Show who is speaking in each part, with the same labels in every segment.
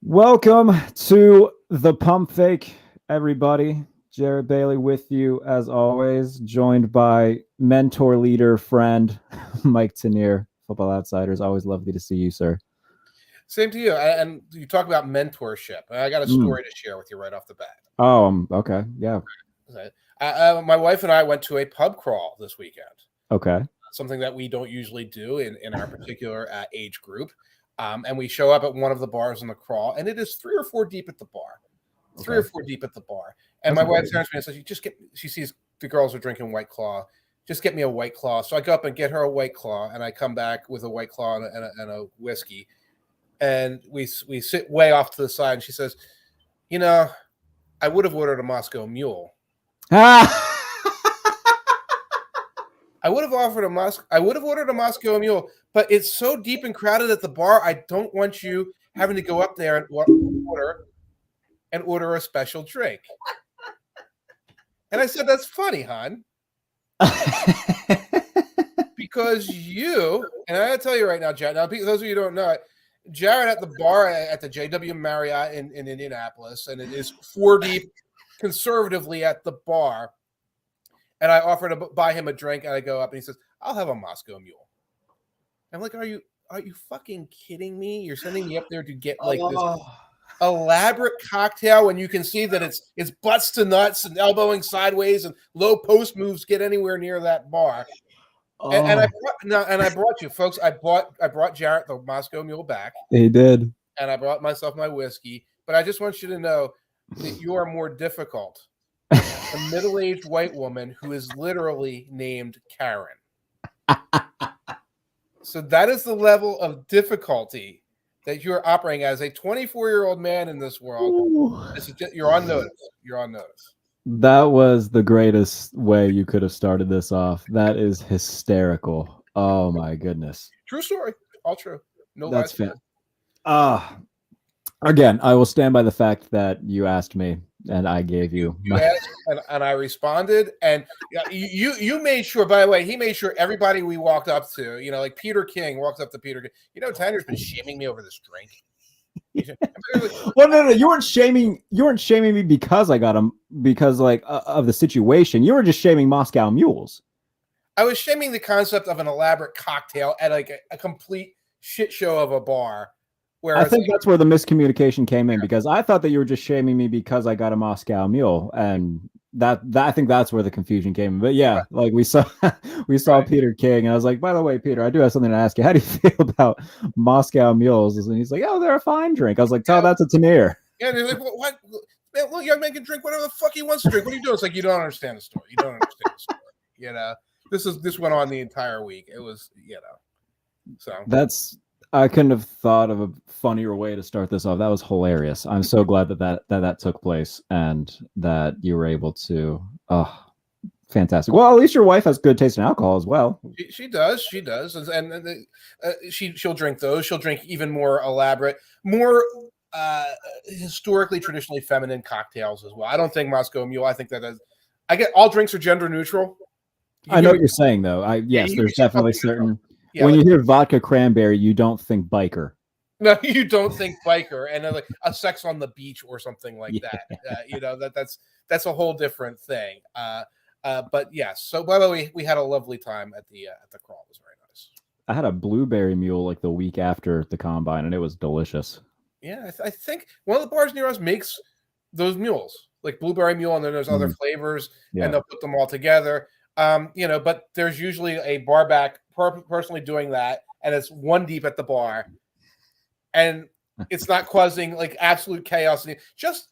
Speaker 1: Welcome to the Pump Fake, everybody. Jared Bailey with you as always, joined by mentor, leader, friend Mike Tanier, Football Outsiders. Always lovely to see you, sir.
Speaker 2: Same to you. And you talk about mentorship. I got a
Speaker 1: Mm.
Speaker 2: story to share with you right off the bat.
Speaker 1: Oh, okay. Yeah.
Speaker 2: My wife and I went to a pub crawl this weekend.
Speaker 1: Okay.
Speaker 2: Something that we don't usually do in our particular age group. And we show up at one of the bars in the crawl, and it is 3 or 4 deep at the bar. Three or four deep at the bar. And
Speaker 1: That's
Speaker 2: my wife
Speaker 1: great.
Speaker 2: turns to me and says, she sees the girls are drinking White Claw. Just get me a White Claw. So I go up and get her a White Claw, and I come back with a White Claw and a whiskey. And we sit way off to the side, and she says, I would have ordered a Moscow Mule. I would have ordered a Moscow Mule, but it's so deep and crowded at the bar. I don't want you having to go up there and order a special drink. And I said, that's funny, hon. Because and I gotta tell you right now, Jared, now those of you who don't know it, Jared at the bar at the JW Marriott in Indianapolis, and it is 4 deep conservatively at the bar. And I offer to buy him a drink, and I go up, and he says, I'll have a Moscow Mule. I'm like, are you fucking kidding me? You're sending me up there to get like this elaborate cocktail when you can see that it's butts to nuts and elbowing sideways and low post moves get anywhere near that bar. And I brought you folks. I brought Jarrett the Moscow Mule back.
Speaker 1: He did.
Speaker 2: And I brought myself my whiskey. But I just want you to know that you are more difficult. A middle-aged white woman who is literally named Karen. So that is the level of difficulty that you're operating as a 24-year-old man in this world. You're on notice. You're on notice.
Speaker 1: That was the greatest way you could have started this off. That is hysterical. Oh my goodness.
Speaker 2: True story. All true. No,
Speaker 1: that's fair. Again, I will stand by the fact that you asked me and I gave you.
Speaker 2: You asked and I responded, and you made sure. By the way, he made sure everybody we walked up to, like Peter King walked up to Peter King. Tanner's been shaming me over this drink.
Speaker 1: Well, no, you weren't shaming me because I got him because of the situation. You were just shaming Moscow Mules.
Speaker 2: I was shaming the concept of an elaborate cocktail at like a complete shit show of a bar.
Speaker 1: I think that's where the miscommunication came in, because I thought that you were just shaming me because I got a Moscow Mule, and that I think that's where the confusion came in. But yeah, like we saw Peter King, and I was like, by the way, Peter, I do have something to ask you. How do you feel about Moscow Mules? And he's like, oh, they're a fine drink. I was like, tell that's a Tanier.
Speaker 2: Yeah, and they're like, what? Man, look, young man can drink whatever the fuck he wants to drink. What are you doing? It's like, you don't understand the story. You don't understand the story. This went on the entire week. It was, so I couldn't have thought of a funnier way to start this off. That was hilarious. I'm so glad that took place and that you were able to. Oh, fantastic. Well, at least your wife has good taste in alcohol as well. She does, and she'll drink those. She'll drink even more elaborate, more historically, traditionally feminine cocktails as well. I don't think Moscow Mule. I think I get all drinks are gender neutral.
Speaker 1: I know what you're saying, though. Yes, there's definitely certain. Yeah, when you hear vodka cranberry, you don't think biker.
Speaker 2: No, you don't think biker, and like a sex on the beach or something like that. That's a whole different thing. But yes. So by the way, we had a lovely time at the crawl. It was very nice.
Speaker 1: I had a blueberry mule like the week after the combine, and it was delicious.
Speaker 2: Yeah, I think one of the bars near us makes those mules, like blueberry mule, and then there's other flavors, and they'll put them all together. But there's usually a bar back personally doing that, and it's 1 deep at the bar, and it's not causing like absolute chaos. Just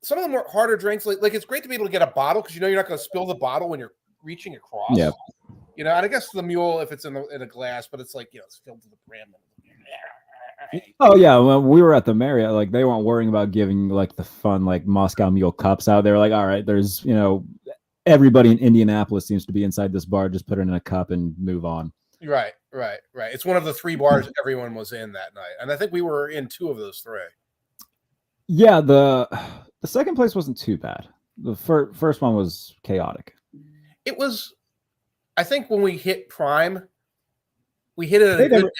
Speaker 2: some of the more harder drinks, like it's great to be able to get a bottle because you're not going to spill the bottle when you're reaching across.
Speaker 1: Yeah.
Speaker 2: And I guess the mule if it's in a glass, but it's like it's filled to the brim.
Speaker 1: Oh yeah, when we were at the Marriott, like they weren't worrying about giving like the fun like Moscow Mule cups out. They were like, all right, there's everybody in Indianapolis seems to be inside this bar. Just put it in a cup and move on.
Speaker 2: Right. It's one of the 3 bars everyone was in that night, and I think we were in 2 of those 3.
Speaker 1: Yeah, the second place wasn't too bad. The first one was chaotic.
Speaker 2: It was, I think, when we hit prime, we hit it at a good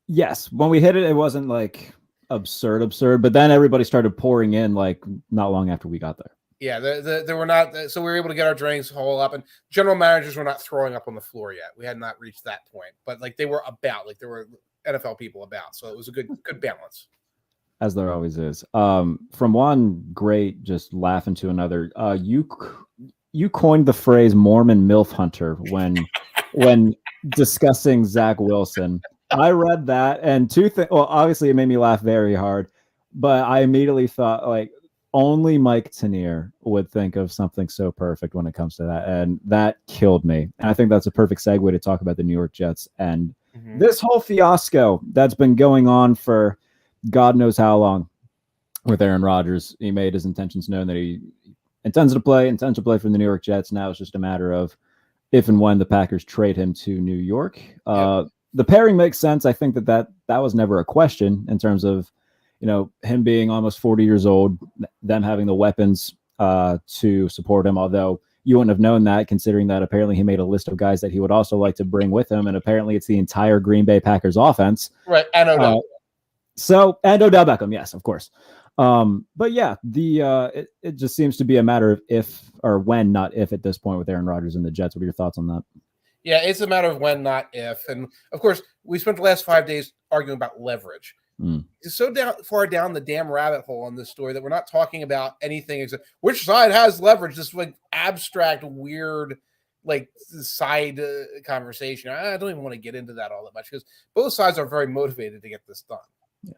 Speaker 1: Yes, when we hit it, it wasn't like absurd. But then everybody started pouring in like not long after we got there.
Speaker 2: Yeah, there were not. So we were able to get our drinks whole up, and general managers were not throwing up on the floor yet. We had not reached that point, but like they were about, like there were NFL people about, so it was a good balance.
Speaker 1: As there always is. From one great just laughing to another. You coined the phrase Mormon MILF hunter when discussing Zach Wilson. I read that, and two things. Well, obviously, it made me laugh very hard, but I immediately thought like only Mike Tanier would think of something so perfect when it comes to that, and that killed me. And I think that's a perfect segue to talk about the New York Jets and this whole fiasco that's been going on for God knows how long with Aaron Rodgers. He made his intentions known that he intends to play for the New York Jets. Now it's just a matter of if and when the Packers trade him to New York. The pairing makes sense. I think that was never a question in terms of, him being almost 40 years old, them having the weapons to support him, although you wouldn't have known that considering that apparently he made a list of guys that he would also like to bring with him, and apparently it's the entire Green Bay Packers offense.
Speaker 2: Right, and Odell.
Speaker 1: And Odell Beckham, yes, of course. But yeah, it just seems to be a matter of if or when, not if, at this point with Aaron Rodgers and the Jets. What are your thoughts on that?
Speaker 2: Yeah, it's a matter of when, not if. And of course, we spent the last 5 days arguing about leverage. It's so far down the damn rabbit hole on this story that we're not talking about anything except which side has leverage. This like abstract, weird, like side conversation. I don't even want to get into that all that much because both sides are very motivated to get this done.
Speaker 1: Yeah.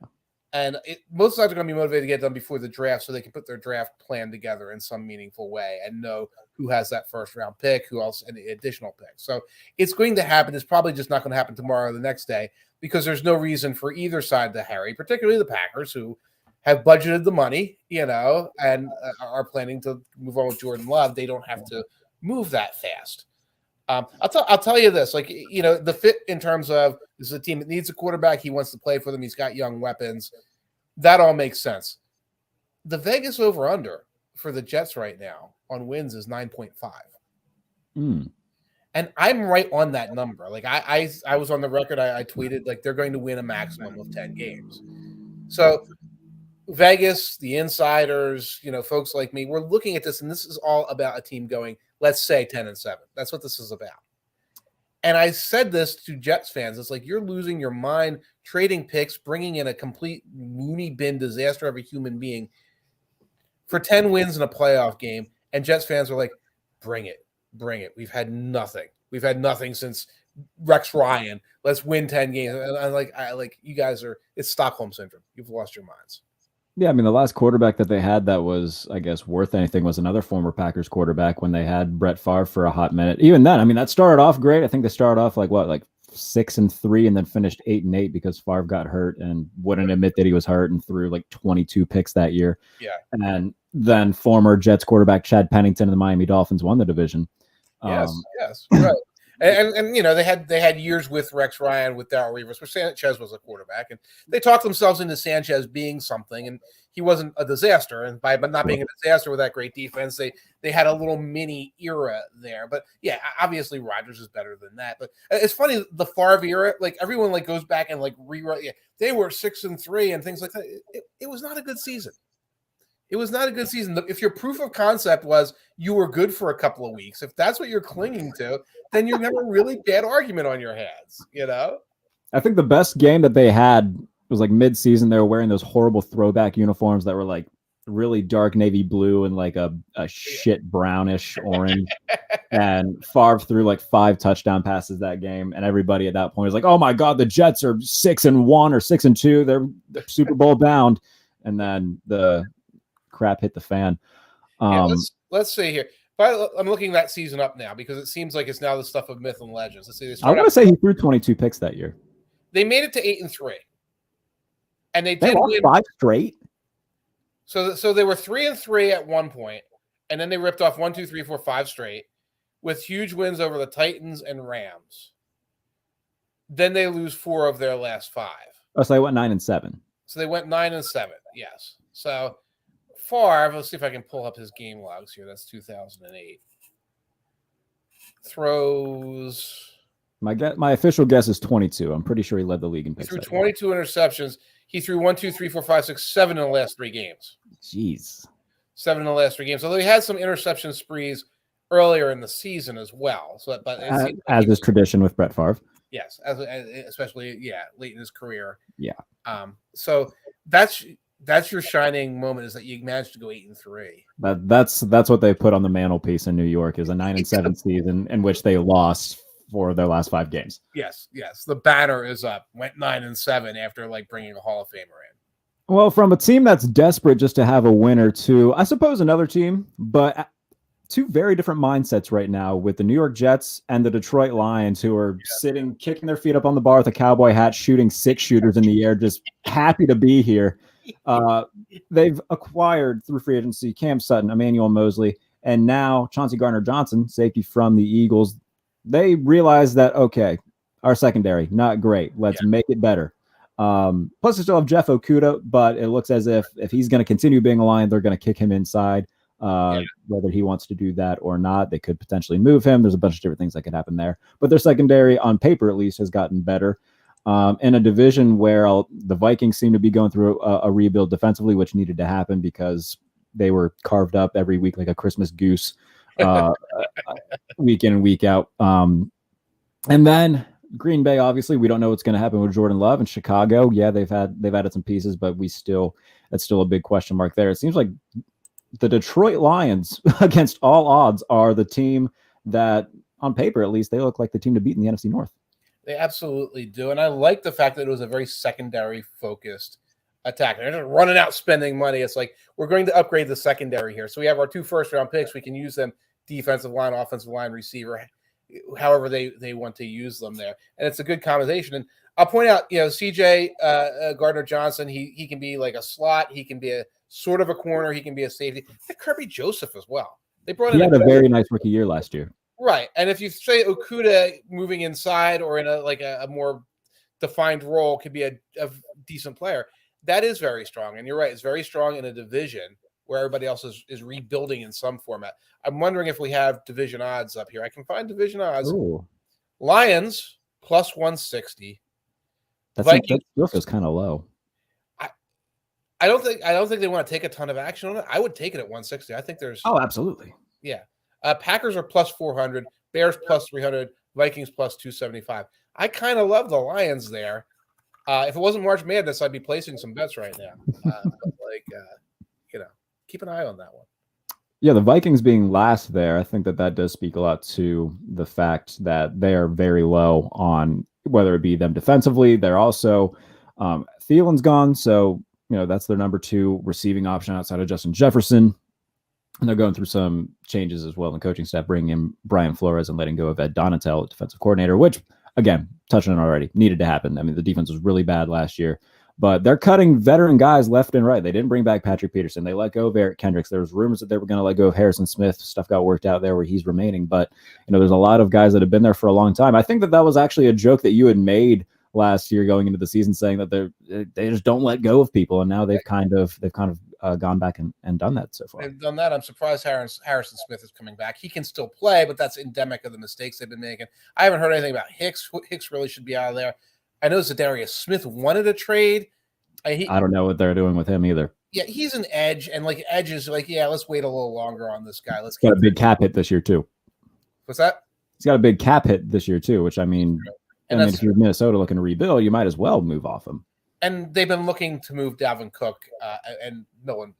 Speaker 2: And both sides are going to be motivated to get done before the draft so they can put their draft plan together in some meaningful way and know who has that first round pick, who else, and the additional picks. So it's going to happen. It's probably just not going to happen tomorrow or the next day because there's no reason for either side to hurry, particularly the Packers who have budgeted the money, and are planning to move on with Jordan Love. They don't have to move that fast. I'll tell you this, the fit in terms of this is a team that needs a quarterback. He wants to play for them. He's got young weapons. That all makes sense. The Vegas over-under for the Jets right now on wins is 9.5. And I'm right on that number. Like I was on the record. I tweeted like they're going to win a maximum of 10 games. So Vegas, the insiders, folks like me, we're looking at this, and this is all about a team going, let's say 10-7. That's what this is about. And I said this to Jets fans. It's like you're losing your mind trading picks, bringing in a complete loony bin disaster of a human being for 10 wins in a playoff game. And Jets fans are like, bring it. We've had nothing. We've had nothing since Rex Ryan. Let's win 10 games. And I'm like, you guys it's Stockholm syndrome. You've lost your minds.
Speaker 1: Yeah, I mean, the last quarterback that they had that was, I guess, worth anything was another former Packers quarterback when they had Brett Favre for a hot minute. Even then, I mean, that started off great. I think they started off like 6-3 and then finished 8-8 because Favre got hurt and wouldn't admit that he was hurt and threw like 22 picks that year.
Speaker 2: Yeah.
Speaker 1: And then former Jets quarterback Chad Pennington and the Miami Dolphins won the division.
Speaker 2: Yes, right. And they had years with Rex Ryan, with Darrell Revis, where Sanchez was a quarterback, and they talked themselves into Sanchez being something, and he wasn't a disaster. And by not being a disaster with that great defense, they had a little mini era there. But yeah, obviously Rodgers is better than that. But it's funny, the Favre era, like everyone like goes back and like rewrite. Yeah, they were 6-3 and things like that. It was not a good season. It was not a good season. If your proof of concept was you were good for a couple of weeks, if that's what you're clinging to, then you have a really bad argument on your hands, I
Speaker 1: think the best game that they had was like mid-season. They were wearing those horrible throwback uniforms that were like really dark navy blue and like a shit brownish orange. And Favre threw like 5 touchdown passes that game. And everybody at that point was like, oh my God, the Jets are 6-1 or 6-2. They're Super Bowl bound. And then the crap hit the fan.
Speaker 2: Let's see here. But I'm looking that season up now because it seems like it's now the stuff of myth and legends. Let's see.
Speaker 1: I want to say he threw 22 picks that year.
Speaker 2: They made it to 8-3, and they
Speaker 1: did win 5 straight.
Speaker 2: So they were 3-3 at one point, and then they ripped off 1, 2, 3, 4, 5 straight with huge wins over the Titans and Rams. Then they lose 4 of their last 5.
Speaker 1: Oh, so they went 9-7.
Speaker 2: So they went 9-7. Yes. So Favre, let's see if I can pull up his game logs here. That's 2008. Throws.
Speaker 1: My official guess is 22. I'm pretty sure he led the league in picks.
Speaker 2: He threw 22 interceptions. He threw 1, 2, 3, 4, 5, 6, 7 in the last 3 games.
Speaker 1: Jeez.
Speaker 2: 7 in the last 3 games. Although he had some interception sprees earlier in the season as well. So, but
Speaker 1: as is tradition with Brett Favre.
Speaker 2: Yes, especially late in his career.
Speaker 1: Yeah.
Speaker 2: So that's your shining moment, is that you managed to go 8-3.
Speaker 1: That's what they put on the mantelpiece in New York, is a 9-7 season in which they lost 4 of their last 5 games.
Speaker 2: Yes. The banner is up. Went 9-7 after bringing a Hall of Famer in.
Speaker 1: Well, from a team that's desperate just to have a winner to, I suppose, another team, but 2 very different mindsets right now with the New York Jets and the Detroit Lions, who are sitting, kicking their feet up on the bar with a cowboy hat, shooting 6 shooters in the air, just happy to be here. They've acquired through free agency Cam Sutton, Emmanuel Mosley, and now Chauncey Gardner-Johnson, safety from the Eagles. They realize that, okay, our secondary, not great. Let's make it better. Plus, they still have Jeff Okudah, but it looks as if he's going to continue being a Lion, they're going to kick him inside. Whether he wants to do that or not, they could potentially move him. There's a bunch of different things that could happen there. But their secondary, on paper at least, has gotten better. In a division where the Vikings seem to be going through a rebuild defensively, which needed to happen because they were carved up every week like a Christmas goose, week in and week out. And then Green Bay, obviously, we don't know what's going to happen with Jordan Love. In Chicago, they've added some pieces, but that's still a big question mark there. It seems like the Detroit Lions, against all odds, are the team that, on paper at least, they look like the team to beat in the NFC North.
Speaker 2: They absolutely do. And I like the fact that it was a very secondary-focused attack. They're just running out spending money. It's like, we're going to upgrade the secondary here. So we have our 2 first-round picks. We can use them defensive line, offensive line, receiver, however they want to use them there. And it's a good combination. And I'll point out, CJ Gardner-Johnson, he can be like a slot. He can be a sort of a corner. He can be a safety. And Kirby Joseph as well. They brought in
Speaker 1: he had a very nice rookie year last year.
Speaker 2: Right. And if you say Okudah moving inside or in a more defined role could be a decent player, that is very strong. And you're right. It's very strong in a division where everybody else is rebuilding in some format. I'm wondering if we have division odds up here. I can find division odds.
Speaker 1: Ooh.
Speaker 2: Lions plus 160.
Speaker 1: That feels kind of low.
Speaker 2: I don't think they want to take a ton of action on it. I would take it at 160. I think there's.
Speaker 1: Oh, absolutely.
Speaker 2: Yeah. Packers are plus 400. Bears plus 300. Vikings plus 275. I kind of love the Lions there. If it wasn't March Madness, I'd be placing some bets right now. Keep an eye on that one.
Speaker 1: Yeah, the Vikings being last there, I think that does speak a lot to the fact that they are very low on whether it be them defensively. They're also Thielen's gone, so that's their number 2 receiving option outside of Justin Jefferson. And they're going through some changes as well in the coaching staff, bringing in Brian Flores and letting go of Ed Donatel, defensive coordinator, which, again, touching on already, needed to happen. I mean, the defense was really bad last year, but they're cutting veteran guys left and right. They didn't bring back Patrick Peterson. They let go of Eric Kendricks. There was rumors that they were going to let go of Harrison Smith. Stuff got worked out there where he's remaining. But, there's a lot of guys that have been there for a long time. I think that was actually a joke that you had made last year going into the season, saying that they just don't let go of people. And now they've kind of gone back and done that so far.
Speaker 2: They've done that. I'm surprised Harrison Smith is coming back. He can still play, but that's endemic of the mistakes they've been making. I haven't heard anything about Hicks. Hicks really should be out of there. I know Zadarius Smith wanted a trade. I
Speaker 1: don't know what they're doing with him either.
Speaker 2: Yeah, he's an edge, and edge is let's wait a little longer on this guy. Let's
Speaker 1: got a big cap hit this year too.
Speaker 2: What's that?
Speaker 1: He's got a big cap hit this year too, which I mean if you're Minnesota looking to rebuild, you might as well move off him.
Speaker 2: And they've been looking to move Dalvin Cook, and no one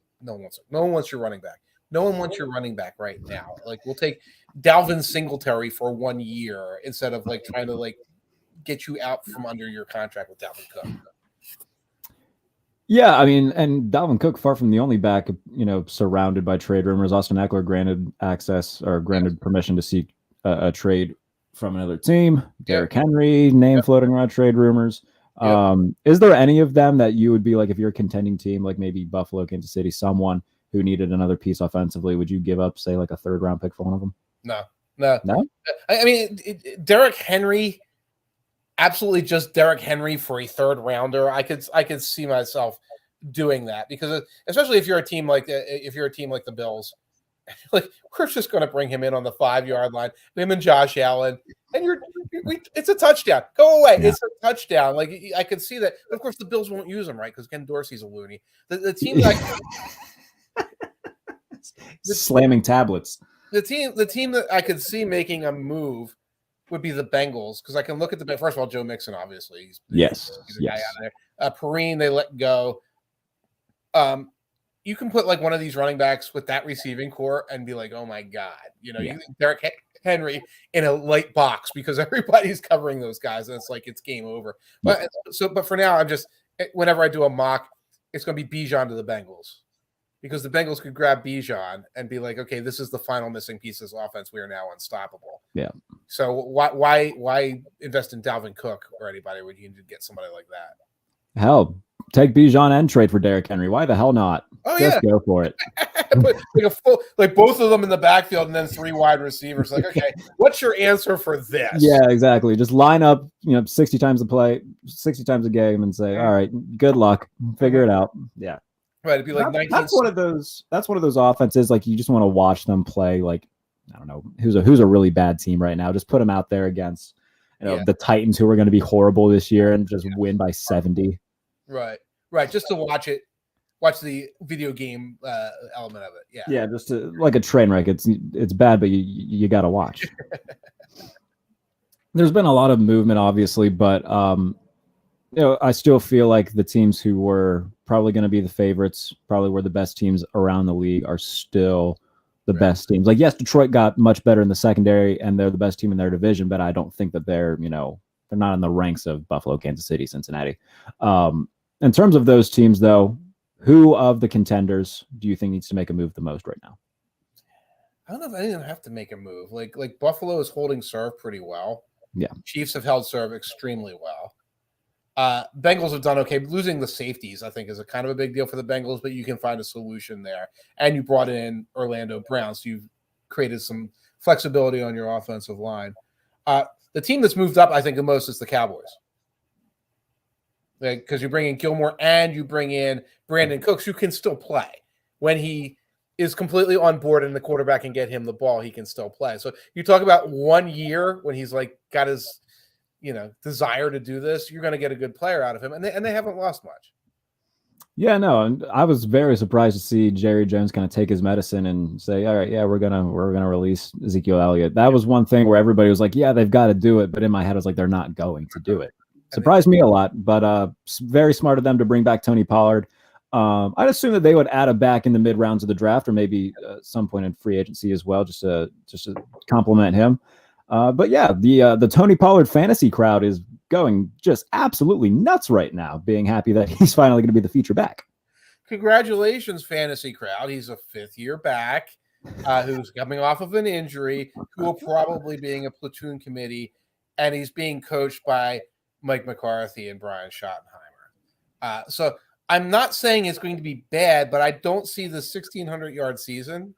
Speaker 2: wants your running back. No one wants your running back right now. We'll take Dalvin Singletary for 1 year instead of trying to get you out from under your contract with Dalvin Cook.
Speaker 1: Yeah, I mean, and Dalvin Cook, far from the only back, surrounded by trade rumors. Austin Eckler granted permission to seek a trade from another team. Derrick Henry, floating around trade rumors. Is there any of them that you would be if you're a contending team, maybe Buffalo, Kansas City, someone who needed another piece offensively, would you give up, say, a 3rd-round pick for one of them?
Speaker 2: No. I mean, Derrick Henry, absolutely just Derrick Henry for a 3rd rounder. I could see myself doing that because especially if you're a team like the Bills, Like, we're just going to bring him in on the 5-yard line, him and Josh Allen, and it's a touchdown. Go away. Yeah. It's a touchdown. Like, I could see that. Of course, the Bills won't use him, right? Because Ken Dorsey's a loony. The team that
Speaker 1: slamming tablets.
Speaker 2: The team that I could see making a move would be the Bengals, because I can look at the first of all, Joe Mixon, obviously. He's a guy out of there. Perrine, they let go. You can put like one of these running backs with that receiving core and be like, oh my God, you Derrick Henry in a light box, because everybody's covering those guys, and it's like it's game over. But for now, I'm just, whenever I do a mock, it's going to be Bijan to the Bengals, because the Bengals could grab Bijan and be like, okay, this is the final missing piece of this offense. We are now unstoppable.
Speaker 1: Yeah.
Speaker 2: So why invest in Dalvin Cook or anybody when you can get somebody like that?
Speaker 1: Hell, take Bijan and trade for Derrick Henry. Why the hell not?
Speaker 2: Oh,
Speaker 1: just go for it.
Speaker 2: like both of them in the backfield and then 3 wide receivers. Like, okay, what's your answer for this?
Speaker 1: Yeah, exactly. Just line up, 60 times a play, 60 times a game, and say, all right, good luck, figure it out. Yeah.
Speaker 2: Right. It'd be like 19.
Speaker 1: That's one of those offenses. Like, you just want to watch them play. Like, I don't know who's a really bad team right now. Just put them out there against the Titans, who are going to be horrible this year, and just win by 70.
Speaker 2: Right. Just to watch the video game element of it. Yeah.
Speaker 1: Yeah, just like a train wreck. It's bad, but you got to watch. There's been a lot of movement, obviously, but I still feel like the teams who were probably going to be the favorites, probably were the best teams around the league, are still the best teams. Like, yes, Detroit got much better in the secondary, and they're the best team in their division, but I don't think that they're not in the ranks of Buffalo, Kansas City, Cincinnati. In terms of those teams, though, who of the contenders do you think needs to make a move the most right now?
Speaker 2: I don't know if any of them have to make a move. Like Buffalo is holding serve pretty well.
Speaker 1: Yeah.
Speaker 2: Chiefs have held serve extremely well. Bengals have done okay. Losing the safeties, I think, is a kind of a big deal for the Bengals, but you can find a solution there. And you brought in Orlando Brown, so you've created some flexibility on your offensive line. The team that's moved up, I think, the most is the Cowboys. Because you bring in Gilmore and you bring in Brandon Cooks, who can still play. When he is completely on board and the quarterback can get him the ball, he can still play. So you talk about 1 year when he's like got his desire to do this, you're going to get a good player out of him, and they haven't lost much.
Speaker 1: Yeah, no, and I was very surprised to see Jerry Jones kind of take his medicine and say, all right, yeah, we're gonna release Ezekiel Elliott. That was one thing where everybody was like, yeah, they've got to do it, but in my head I was like, they're not going to do it. Surprised me a lot, but very smart of them to bring back Tony Pollard. I'd assume that they would add a back in the mid rounds of the draft, or maybe some point in free agency as well, just to compliment him. But yeah, the Tony Pollard fantasy crowd is going just absolutely nuts right now, being happy that he's finally going to be the feature back.
Speaker 2: Congratulations, fantasy crowd. He's a 5th-year back who's coming off of an injury, who will probably be in a platoon committee, and he's being coached by Mike McCarthy and Brian Schottenheimer. So I'm not saying it's going to be bad, but I don't see the 1,600-yard season.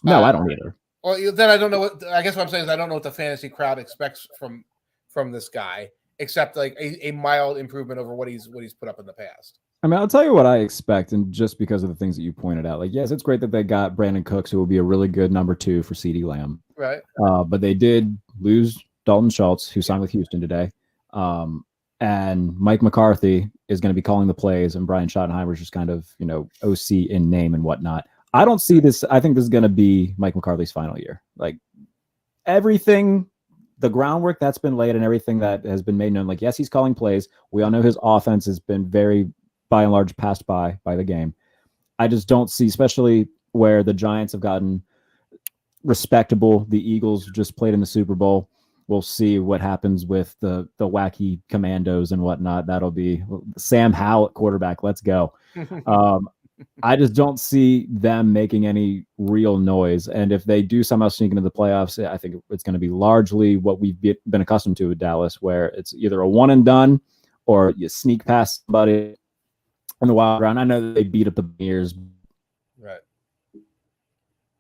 Speaker 1: No, I don't either.
Speaker 2: Well, then I don't know I guess what I'm saying is I don't know what the fantasy crowd expects from this guy, except like a mild improvement over what he's put up in the past.
Speaker 1: I mean, I'll tell you what I expect, and just because of the things that you pointed out. Like, yes, it's great that they got Brandon Cooks, who will be a really good number 2 for CeeDee Lamb.
Speaker 2: Right.
Speaker 1: But they did lose Dalton Schultz, who signed with Houston today. And Mike McCarthy is going to be calling the plays, and Brian Schottenheimer is just kind of, OC in name and whatnot. I don't see this. I think this is going to be Mike McCarthy's final year. Like, everything, the groundwork that's been laid and everything that has been made known, like, yes, he's calling plays. We all know his offense has been very, by and large, passed by the game. I just don't see, especially where the Giants have gotten respectable. The Eagles just played in the Super Bowl. We'll see what happens with the wacky commandos and whatnot. That'll be Sam Howell at quarterback. Let's go. I just don't see them making any real noise. And if they do somehow sneak into the playoffs, I think it's going to be largely what we've been accustomed to with Dallas, where it's either a one and done or you sneak past somebody in the wild round. I know that they beat up the Bears.
Speaker 2: Right.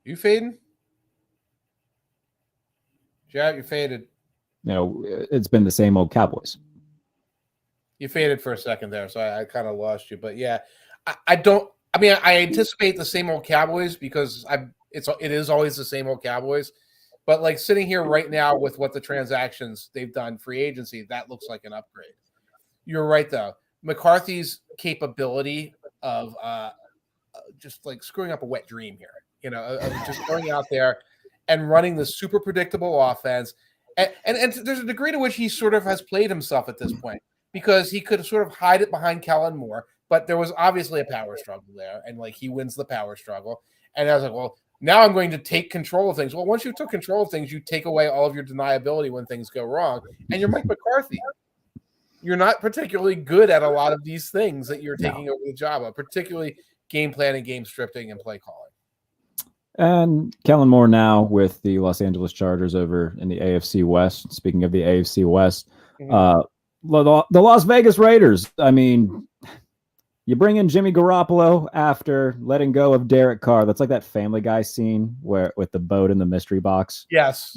Speaker 2: You fading? Jack, you faded.
Speaker 1: It's been the same old Cowboys.
Speaker 2: You faded for a second there, so I kind of lost you. But yeah, I mean, I anticipate the same old Cowboys because it is always the same old Cowboys. But like sitting here right now with what the transactions they've done, free agency, that looks like an upgrade. You're right though. McCarthy's capability of just like screwing up a wet dream here, of just going out there and running the super predictable offense. And there's a degree to which he sort of has played himself at this point because he could sort of hide it behind Kellen Moore, but there was obviously a power struggle there, and like he wins the power struggle. And I was like, well, now I'm going to take control of things. Well, once you took control of things, you take away all of your deniability when things go wrong. And you're Mike McCarthy. You're not particularly good at a lot of these things that you're taking over the job of, particularly game planning, game scripting, and play calling.
Speaker 1: And Kellen Moore now with the Los Angeles Chargers over in the AFC West. Speaking of the AFC West, the Las Vegas Raiders. I mean, you bring in Jimmy Garoppolo after letting go of Derek Carr. That's like that Family Guy scene where with the boat in the mystery box.
Speaker 2: Yes.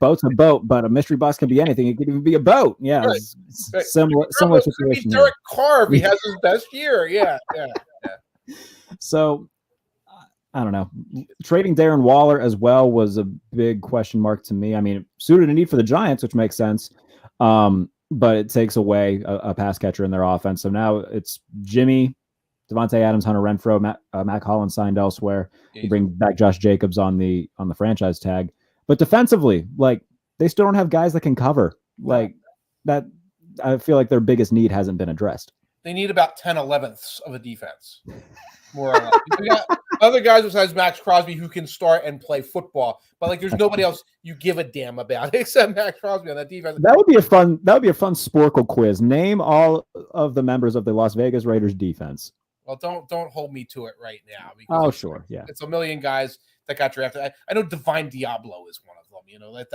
Speaker 1: Boat's a boat, but a mystery box can be anything. It could even be a boat. Yeah.
Speaker 2: Right.
Speaker 1: Similar situation.
Speaker 2: Derek Carr, if he has his best year. Yeah.
Speaker 1: So, I don't know. Trading Darren Waller as well was a big question mark to me. I mean, it suited a need for the Giants, which makes sense. But it takes away a pass catcher in their offense. So now it's Jimmy, Devontae Adams, Hunter Renfrow, Matt Collins signed elsewhere. You bring back Josh Jacobs on the franchise tag. But defensively, like they still don't have guys that can cover. Like that, I feel like their biggest need hasn't been addressed.
Speaker 2: They need about 10/11ths of a defense, more or less. We got other guys besides Max Crosby who can start and play football, but like there's nobody else you give a damn about except Max Crosby on that defense.
Speaker 1: That would be a fun Sporkle quiz. Name all of the members of the Las Vegas Raiders defense.
Speaker 2: Well, don't hold me to it right now.
Speaker 1: Oh, sure, yeah.
Speaker 2: It's a million guys that got drafted. I know Divine Diablo is one of them.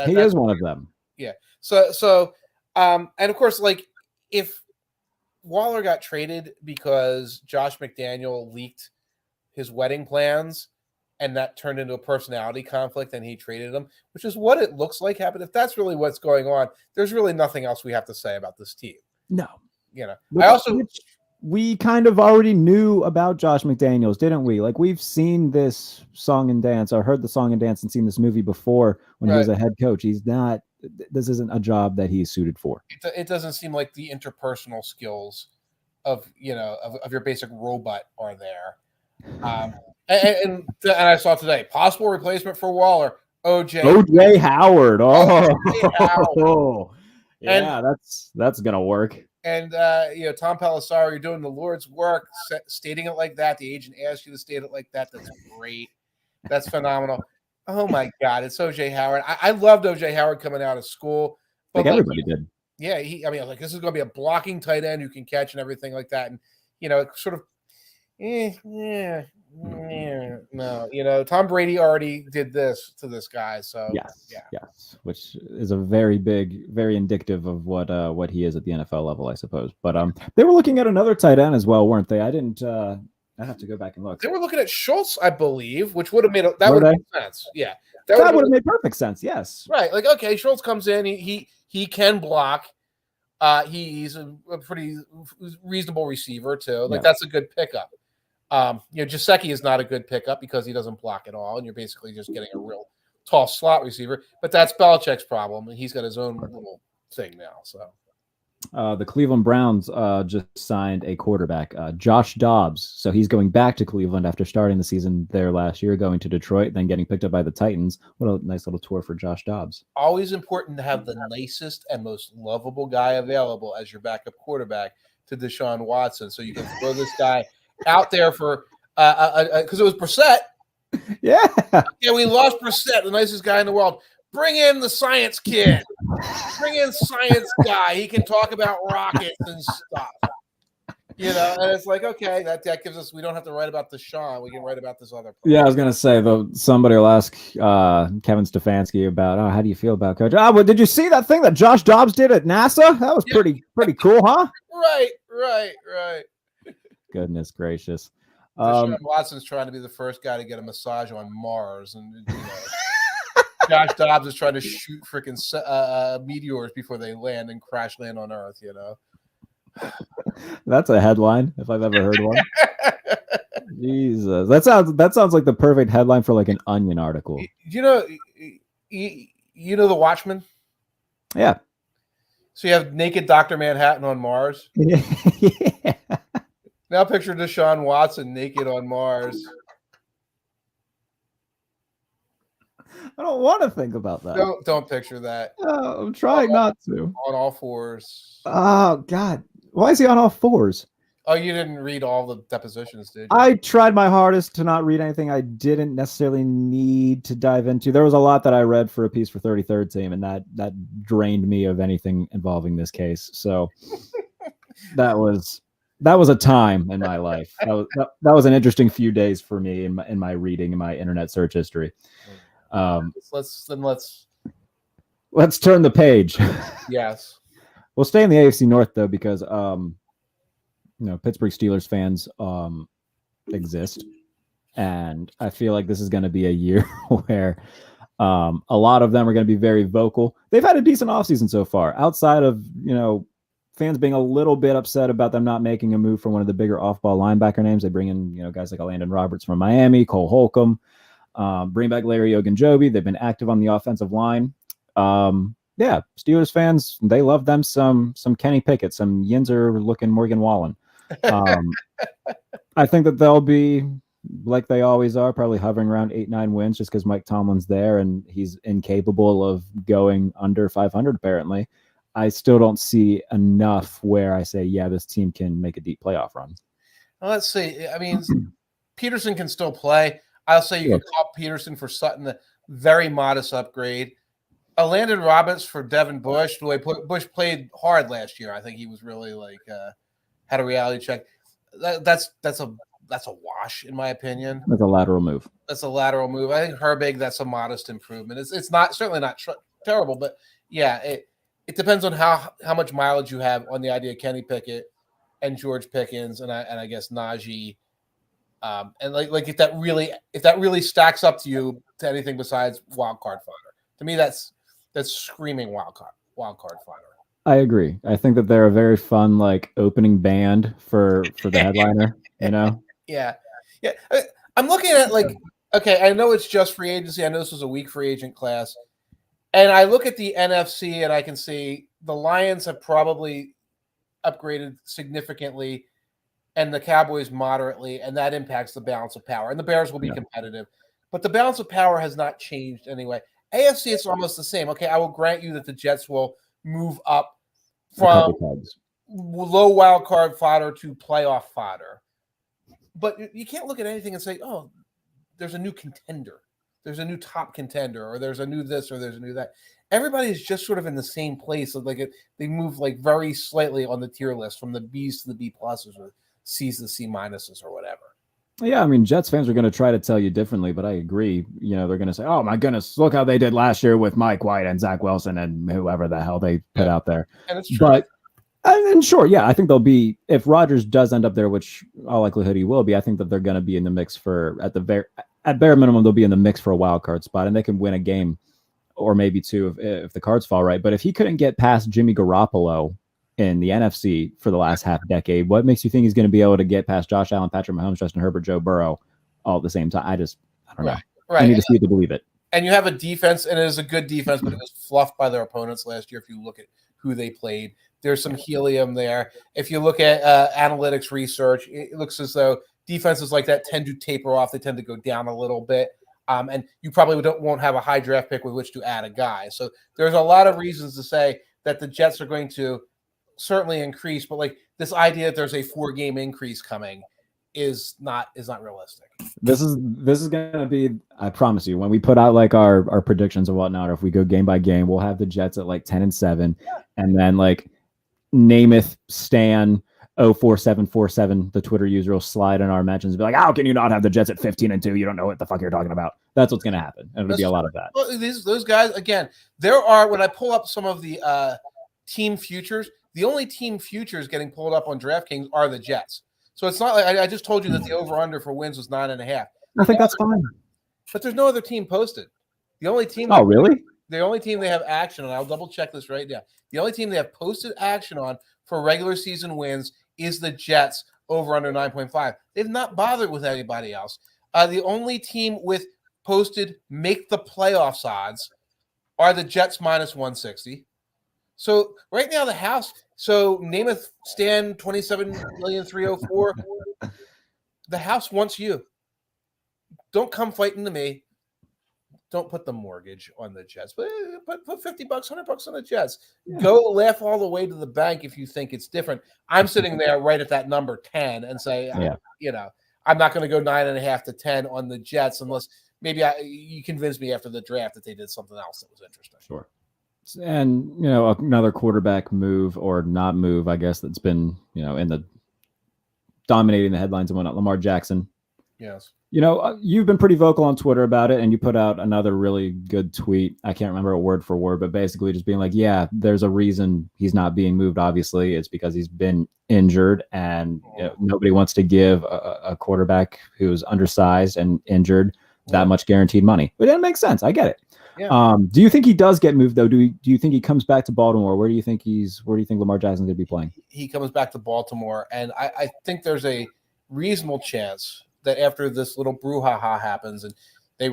Speaker 1: He is one of them.
Speaker 2: Yeah. So, and of course, like if Waller got traded because Josh McDaniel leaked his wedding plans and that turned into a personality conflict and he traded him, which is what it looks like happened. If that's really what's going on, there's really nothing else we have to say about this team.
Speaker 1: No. We kind of already knew about Josh McDaniels, didn't we? Like we've seen this song and dance or heard the song and dance and seen this movie before when he was a head coach. This isn't a job that he's suited for.
Speaker 2: It doesn't seem like the interpersonal skills of your basic robot are there. And I saw today possible replacement for Waller, OJ
Speaker 1: Howard.
Speaker 2: OJ Howard.
Speaker 1: Yeah, that's gonna work.
Speaker 2: And Tom Pelissaro, you're doing the Lord's work, stating it like that. The agent asked you to state it like that. That's great. That's phenomenal. Oh my God, it's OJ Howard. I loved OJ Howard coming out of school.
Speaker 1: But everybody did.
Speaker 2: Yeah, I was like, this is going to be a blocking tight end who can catch and everything like that. And it sort of, no. Tom Brady already did this to this guy. So
Speaker 1: yes, which is a very big, very indicative of what he is at the NFL level, I suppose. But they were looking at another tight end as well, weren't they? I didn't. I have to go back and look.
Speaker 2: They were looking at Schultz, I believe, which would have made that would have made sense. Yeah,
Speaker 1: that would have made perfect sense. Yes,
Speaker 2: right. Like, okay, Schultz comes in. He can block. He's a pretty reasonable receiver too. Like that's a good pickup. Gesicki is not a good pickup because he doesn't block at all, and you're basically just getting a real tall slot receiver. But that's Belichick's problem, and he's got his own little thing now. So.
Speaker 1: The Cleveland Browns just signed a quarterback, Josh Dobbs. So he's going back to Cleveland after starting the season there last year, going to Detroit, then getting picked up by the Titans. What a nice little tour for Josh Dobbs.
Speaker 2: Always important to have the nicest and most lovable guy available as your backup quarterback to Deshaun Watson. So you can throw this guy out there for because it was Brissett.
Speaker 1: Yeah.
Speaker 2: Yeah, we lost Brissett, the nicest guy in the world. Bring in the science kid. Bring in science guy. He can talk about rockets and stuff. And it's like, okay, that gives us, we don't have to write about Deshaun. We can write about this other player.
Speaker 1: Yeah, I was going to say, though, somebody will ask Kevin Stefanski about, how do you feel about Coach? Well, did you see that thing that Josh Dobbs did at NASA? That was pretty cool, huh?
Speaker 2: Right.
Speaker 1: Goodness gracious.
Speaker 2: Deshaun Watson's trying to be the first guy to get a massage on Mars. And, Josh Dobbs is trying to shoot freaking meteors before they land and crash land on Earth,
Speaker 1: That's a headline if I've ever heard one. Jesus, that sounds like the perfect headline for like an Onion article.
Speaker 2: You know the Watchmen?
Speaker 1: Yeah.
Speaker 2: So you have naked Dr. Manhattan on Mars.
Speaker 1: Yeah.
Speaker 2: Now picture Deshaun Watson naked on Mars.
Speaker 1: I don't want to think about that.
Speaker 2: Don't picture that.
Speaker 1: I'm trying not to.
Speaker 2: On all fours.
Speaker 1: Oh God, why is he on all fours?
Speaker 2: Oh, you didn't read all the depositions, did you?
Speaker 1: I tried my hardest to not read anything I didn't necessarily need to dive into. There was a lot that I read for a piece for 33rd Team, and that drained me of anything involving this case. So that was a time in my life. That was an interesting few days for me in my reading and my internet search history.
Speaker 2: Let's
Speaker 1: turn the page.
Speaker 2: Yes.
Speaker 1: We'll stay in the AFC North though, because Pittsburgh Steelers fans exist, and I feel like this is going to be a year where a lot of them are going to be very vocal. They've had a decent offseason so far, outside of fans being a little bit upset about them not making a move for one of the bigger off-ball linebacker names. They bring in guys like Landon Roberts from Miami, Cole Holcomb, bring back Larry Ogunjobi. They've been active on the offensive line. Yeah, Steelers fans, they love them some Kenny Pickett, some Yinzer looking Morgan Wallen. I think that they'll be like they always are, probably hovering around 8-9 wins, just because Mike Tomlin's there and he's incapable of going under 500 apparently. I still don't see enough where I say, yeah, this team can make a deep playoff run.
Speaker 2: Well, let's see. I mean, Peterson can still play. I'll say you can call Peterson for Sutton a very modest upgrade. Landon Roberts for Devin Bush. The way Bush played hard last year, I think he was really had a reality check. That's a wash in my opinion.
Speaker 1: That's a lateral move.
Speaker 2: That's a lateral move. I think Herbig, that's a modest improvement. It's not certainly not terrible, but yeah, it depends on how much mileage you have on the idea of Kenny Pickett and George Pickens and I guess Najee. And like if that really stacks up to you to anything besides wild card fodder. To me, that's screaming wild card fodder.
Speaker 1: I agree. I think that they're a very fun opening band for the headliner.
Speaker 2: Yeah. I'm looking at okay, I know it's just free agency. I know this was a weak free agent class, and I look at the NFC and I can see the Lions have probably upgraded significantly, and the Cowboys moderately, and that impacts the balance of power. And the Bears will be competitive, but the balance of power has not changed anyway. AFC, it's almost the same. Okay, I will grant you that the Jets will move up from low wild card fodder to playoff fodder. But you can't look at anything and say, oh, there's a new contender. There's a new top contender, or there's a new this, or there's a new that. Everybody is just sort of in the same place. So they move very slightly on the tier list from the Bs to the B pluses or Cs to the C minuses or whatever.
Speaker 1: Yeah, I mean, Jets fans are going to try to tell you differently, but I agree. They're going to say, oh, my goodness, look how they did last year with Mike White and Zach Wilson and whoever the hell they put out there.
Speaker 2: And it's true.
Speaker 1: But, and sure, yeah, I think they'll be, if Rodgers does end up there, which all likelihood he will be, I think that they're going to be in the mix at bare minimum, they'll be in the mix for a wild card spot, and they can win a game or maybe two if the cards fall right. But if he couldn't get past Jimmy Garoppolo in the NFC for the last half decade, what makes you think he's going to be able to get past Josh Allen, Patrick Mahomes, Justin Herbert, Joe Burrow all at the same time? I don't know.
Speaker 2: Right.
Speaker 1: I need to see to believe it.
Speaker 2: And you have a defense, and it is a good defense, but it was fluffed by their opponents last year. If you look at who they played, there's some helium there. If you look at analytics research, it looks as though defenses like that tend to taper off. They tend to go down a little bit. And you probably won't have a high draft pick with which to add a guy. So there's a lot of reasons to say that the Jets are going to certainly increase, but this idea that there's a 4-game increase coming is not realistic.
Speaker 1: This is gonna be, I promise you, when we put out our predictions and whatnot, or if we go game by game, we'll have the Jets at 10-7, and then Namath Stan 04747, the Twitter user, will slide in our mentions and be like, how can you not have the Jets at 15-2? You don't know what the fuck you're talking about. That's what's gonna happen. And it'll be a lot of that.
Speaker 2: Well, those guys, again, there are, when I pull up some of the team futures, the only team futures getting pulled up on DraftKings are the Jets. So it's not like I just told you that the over-under for wins was 9.5.
Speaker 1: I think that's fine.
Speaker 2: But there's no other team posted. The only team.
Speaker 1: Oh, really?
Speaker 2: The only team they have action on, I'll double check this right now. The only team they have posted action on for regular season wins is the Jets over under 9.5. They've not bothered with anybody else. The only team with posted make the playoffs odds are the Jets minus 160. So right now the house, so Namath Stan 27,304,000. The house wants you. Don't come fighting to me. Don't put the mortgage on the Jets, but put $50, $100 on the Jets. Yeah. Go laugh all the way to the bank if you think it's different. I'm sitting there right at that number 10 and say, I'm not going to go 9.5 to 10 on the Jets unless maybe you convince me after the draft that they did something else that was interesting.
Speaker 1: Sure. And, another quarterback move or not move, I guess, that's been, in the dominating the headlines and whatnot, Lamar Jackson.
Speaker 2: Yes.
Speaker 1: You've been pretty vocal on Twitter about it, and you put out another really good tweet. I can't remember it word for word, but basically just being like, yeah, there's a reason he's not being moved. Obviously, it's because he's been injured, and nobody wants to give a quarterback who's undersized and injured that much guaranteed money. But it makes sense. I get it. Yeah. Do you think he does get moved though? Do you think he comes back to Baltimore? Where do you think Lamar Jackson's going to be playing?
Speaker 2: He comes back to Baltimore, and I think there's a reasonable chance that after this little brouhaha happens and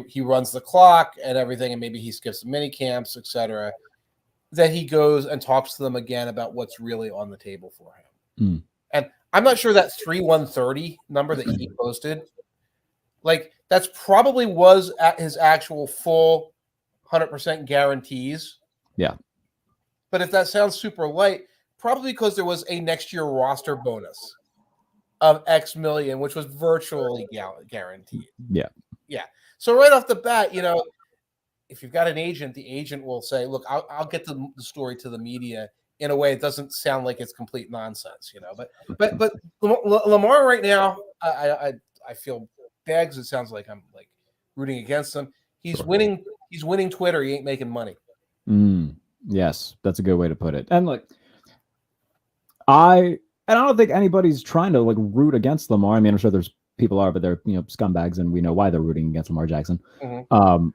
Speaker 2: he runs the clock and everything, and maybe he skips the mini camps, etc., that he goes and talks to them again about what's really on the table for him. And I'm not sure that 3/130 number that he posted, like that's probably was at his actual full 100% guarantees.
Speaker 1: Yeah.
Speaker 2: But if that sounds super light, probably because there was a next year roster bonus of X million, which was virtually guaranteed.
Speaker 1: Yeah.
Speaker 2: Yeah. So right off the bat, if you've got an agent, the agent will say, look, I'll get the story to the media in a way it doesn't sound like it's complete nonsense, But Lamar right now, I feel bad because it sounds like I'm like rooting against him. He's winning. He's winning Twitter. He ain't making money.
Speaker 1: Yes, that's a good way to put it. And look, I don't think anybody's trying to like root against Lamar. I mean, I'm sure there's people are, but they're scumbags, and we know why they're rooting against Lamar Jackson. Mm-hmm.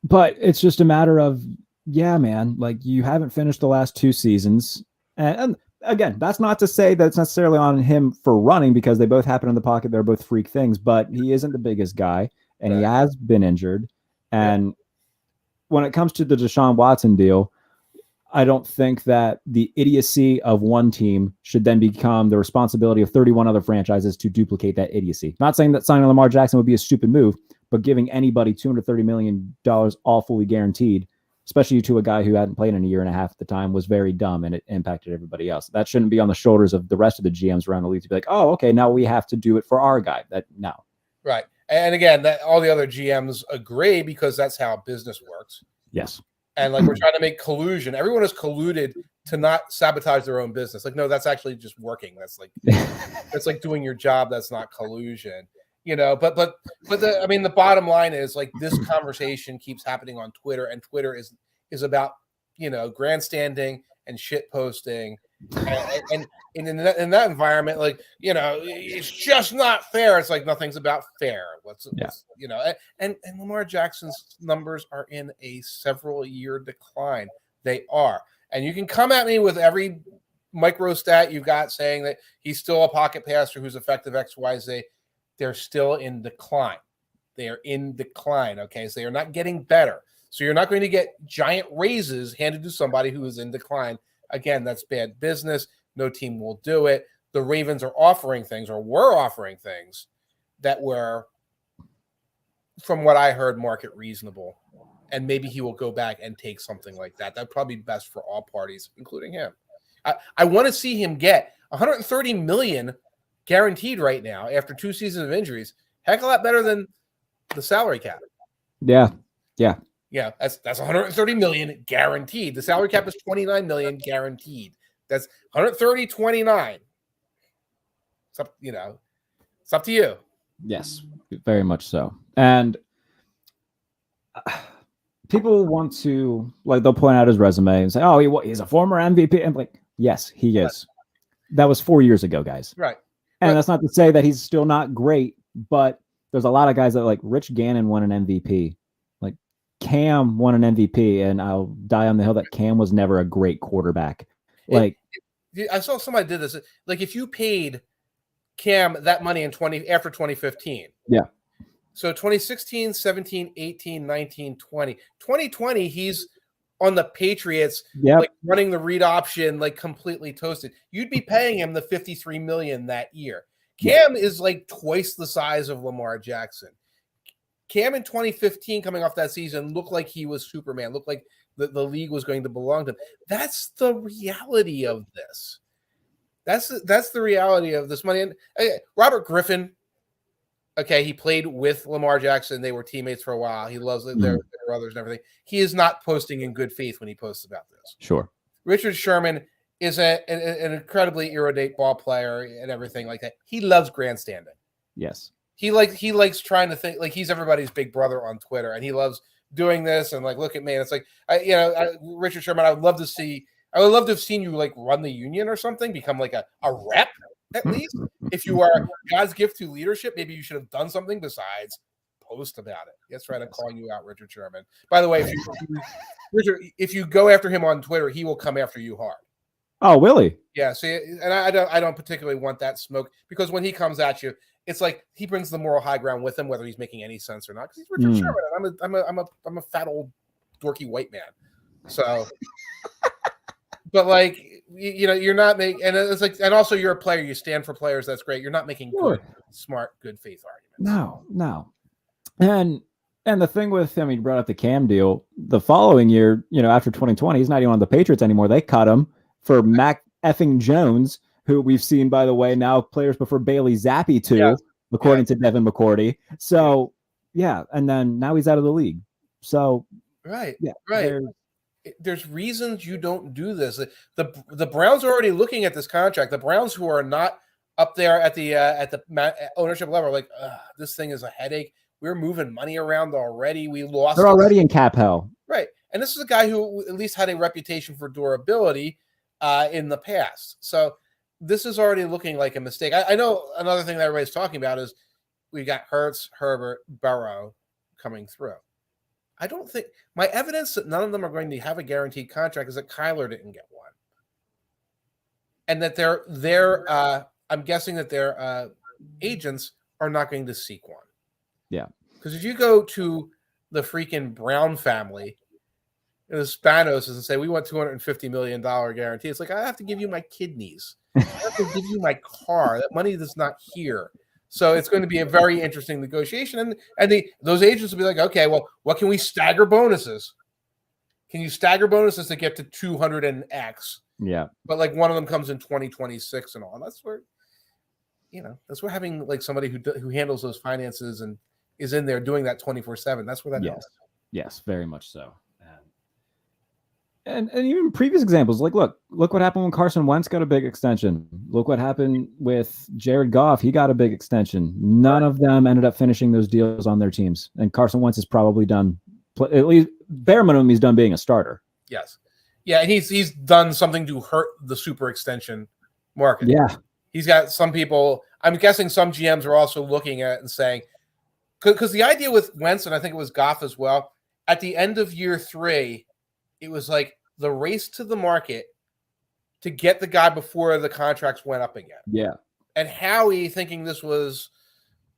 Speaker 1: But it's just a matter of, yeah, man, like you haven't finished the last 2 seasons, and again, that's not to say that it's necessarily on him for running because they both happen in the pocket. They're both freak things, but he isn't the biggest guy, and he has been injured. And when it comes to the Deshaun Watson deal, I don't think that the idiocy of one team should then become the responsibility of 31 other franchises to duplicate that idiocy. Not saying that signing Lamar Jackson would be a stupid move, but giving anybody $230 million all fully guaranteed, especially to a guy who hadn't played in a year and a half at the time, was very dumb, and it impacted everybody else. That shouldn't be on the shoulders of the rest of the GMs around the league to be like, oh, okay, now we have to do it for our guy. No.
Speaker 2: Right. And again, that all the other GMs agree because that's how business works.
Speaker 1: Yes.
Speaker 2: And like we're trying to make collusion. Everyone has colluded to not sabotage their own business. Like, no, that's actually just working. That's like doing your job. That's not collusion. But the bottom line is like this conversation keeps happening on Twitter, and Twitter is about grandstanding and shit posting, and in that environment, like it's just not fair. It's like nothing's about fair. And Lamar Jackson's numbers are in a several year decline. They are, and you can come at me with every micro stat you've got saying that he's still a pocket passer who's effective XYZ. They're still in decline. They are in decline. Okay, so they are not getting better. So you're not going to get giant raises handed to somebody who is in decline. Again, that's bad business. No team will do it. The Ravens are offering things, or were offering things, that were, from what I heard, market reasonable. And maybe he will go back and take something like that. That'd probably be best for all parties, including him. I want to see him get $130 million guaranteed right now after 2 seasons of injuries. Heck of a lot better than the salary cap.
Speaker 1: Yeah.
Speaker 2: Yeah, that's $130 million guaranteed. The salary cap is $29 million guaranteed. That's 130, 29. It's up, it's up to you.
Speaker 1: Yes, very much so. And people want to, like, they'll point out his resume and say, oh, he's a former MVP. And like, yes, he is. That was 4 years ago, guys.
Speaker 2: Right.
Speaker 1: And that's not to say that he's still not great, but there's a lot of guys that, like, Rich Gannon won an MVP. Like, Cam won an MVP, and I'll die on the hill that Cam was never a great quarterback. Like,
Speaker 2: I saw somebody did this. Like if you paid Cam that money after 2015.
Speaker 1: Yeah.
Speaker 2: So 2016, 17, 18, 19, 20. 2020, he's on the Patriots, like running the read option, like completely toasted. You'd be paying him the $53 million that year. Cam is like twice the size of Lamar Jackson. Cam in 2015, coming off that season, looked like he was Superman, looked like the league was going to belong to him. That's the reality of this. That's the reality of this money. And Robert Griffin, okay, he played with Lamar Jackson. They were teammates for a while. He loves their brothers and everything. He is not posting in good faith when he posts about this.
Speaker 1: Sure.
Speaker 2: Richard Sherman is an incredibly erudite ball player and everything like that. He loves grandstanding.
Speaker 1: Yes.
Speaker 2: He likes trying to think like he's everybody's big brother on Twitter, and he loves doing this and like, look at me. And it's like, Richard Sherman, I would love to have seen you like run the union or something, become like a rep at least. If you are God's gift to leadership, maybe you should have done something besides post about it. That's right. I'm calling you out, Richard Sherman. By the way, if you go after him on Twitter, he will come after you hard.
Speaker 1: Oh, will he?
Speaker 2: Yeah. See, and I don't particularly want that smoke, because when he comes at you, it's like he brings the moral high ground with him, whether he's making any sense or not. Because he's Richard Sherman, and I'm a fat old dorky white man. So, but like you're not making, and it's like, and also you're a player. You stand for players. That's great. You're not making good, smart, good faith arguments.
Speaker 1: No. And the thing with him, he brought up the Cam deal. The following year, after 2020, he's not even on the Patriots anymore. They cut him for Mac effing Jones, who we've seen, by the way, now players prefer Bailey Zappi to, according to Devin McCourty. So, and then now he's out of the league. So,
Speaker 2: right. There's reasons you don't do this. The Browns are already looking at this contract. The Browns, who are not up there at the ownership level, are like, this thing is a headache. We're moving money around already. We lost.
Speaker 1: They're already in cap hell.
Speaker 2: Right. And this is a guy who at least had a reputation for durability in the past. So this is already looking like a mistake. I know another thing that everybody's talking about is we got Hurts, Herbert, Burrow coming through. I don't think my evidence that none of them are going to have a guaranteed contract is that Kyler didn't get one. And that I'm guessing that their agents are not going to seek one.
Speaker 1: Yeah.
Speaker 2: Because if you go to the freaking Brown family, the Spanos, and say, we want $250 million guarantee, it's like, I have to give you my kidneys. I have to give you my car. That money is not here. So it's going to be a very interesting negotiation. And those agents will be like, okay, well, what can we stagger bonuses? Can you stagger bonuses to get to 200 and X?
Speaker 1: Yeah.
Speaker 2: But like one of them comes in 2026 and all. And that's where, that's where having like somebody who handles those finances and is in there doing that 24/7. That's where that helps.
Speaker 1: Yes, very much so. And even previous examples, like look what happened when Carson Wentz got a big extension. Look what happened with Jared Goff. He got a big extension. None of them ended up finishing those deals on their teams. And Carson Wentz is probably done, at least bare minimum, he's done being a starter.
Speaker 2: Yes. Yeah, and he's done something to hurt the super extension market.
Speaker 1: Yeah.
Speaker 2: He's got some people, I'm guessing some GMs are also looking at it and saying, because the idea with Wentz, and I think it was Goff as well, at the end of year 3, it was like the race to the market to get the guy before the contracts went up again.
Speaker 1: Yeah.
Speaker 2: And Howie, thinking this was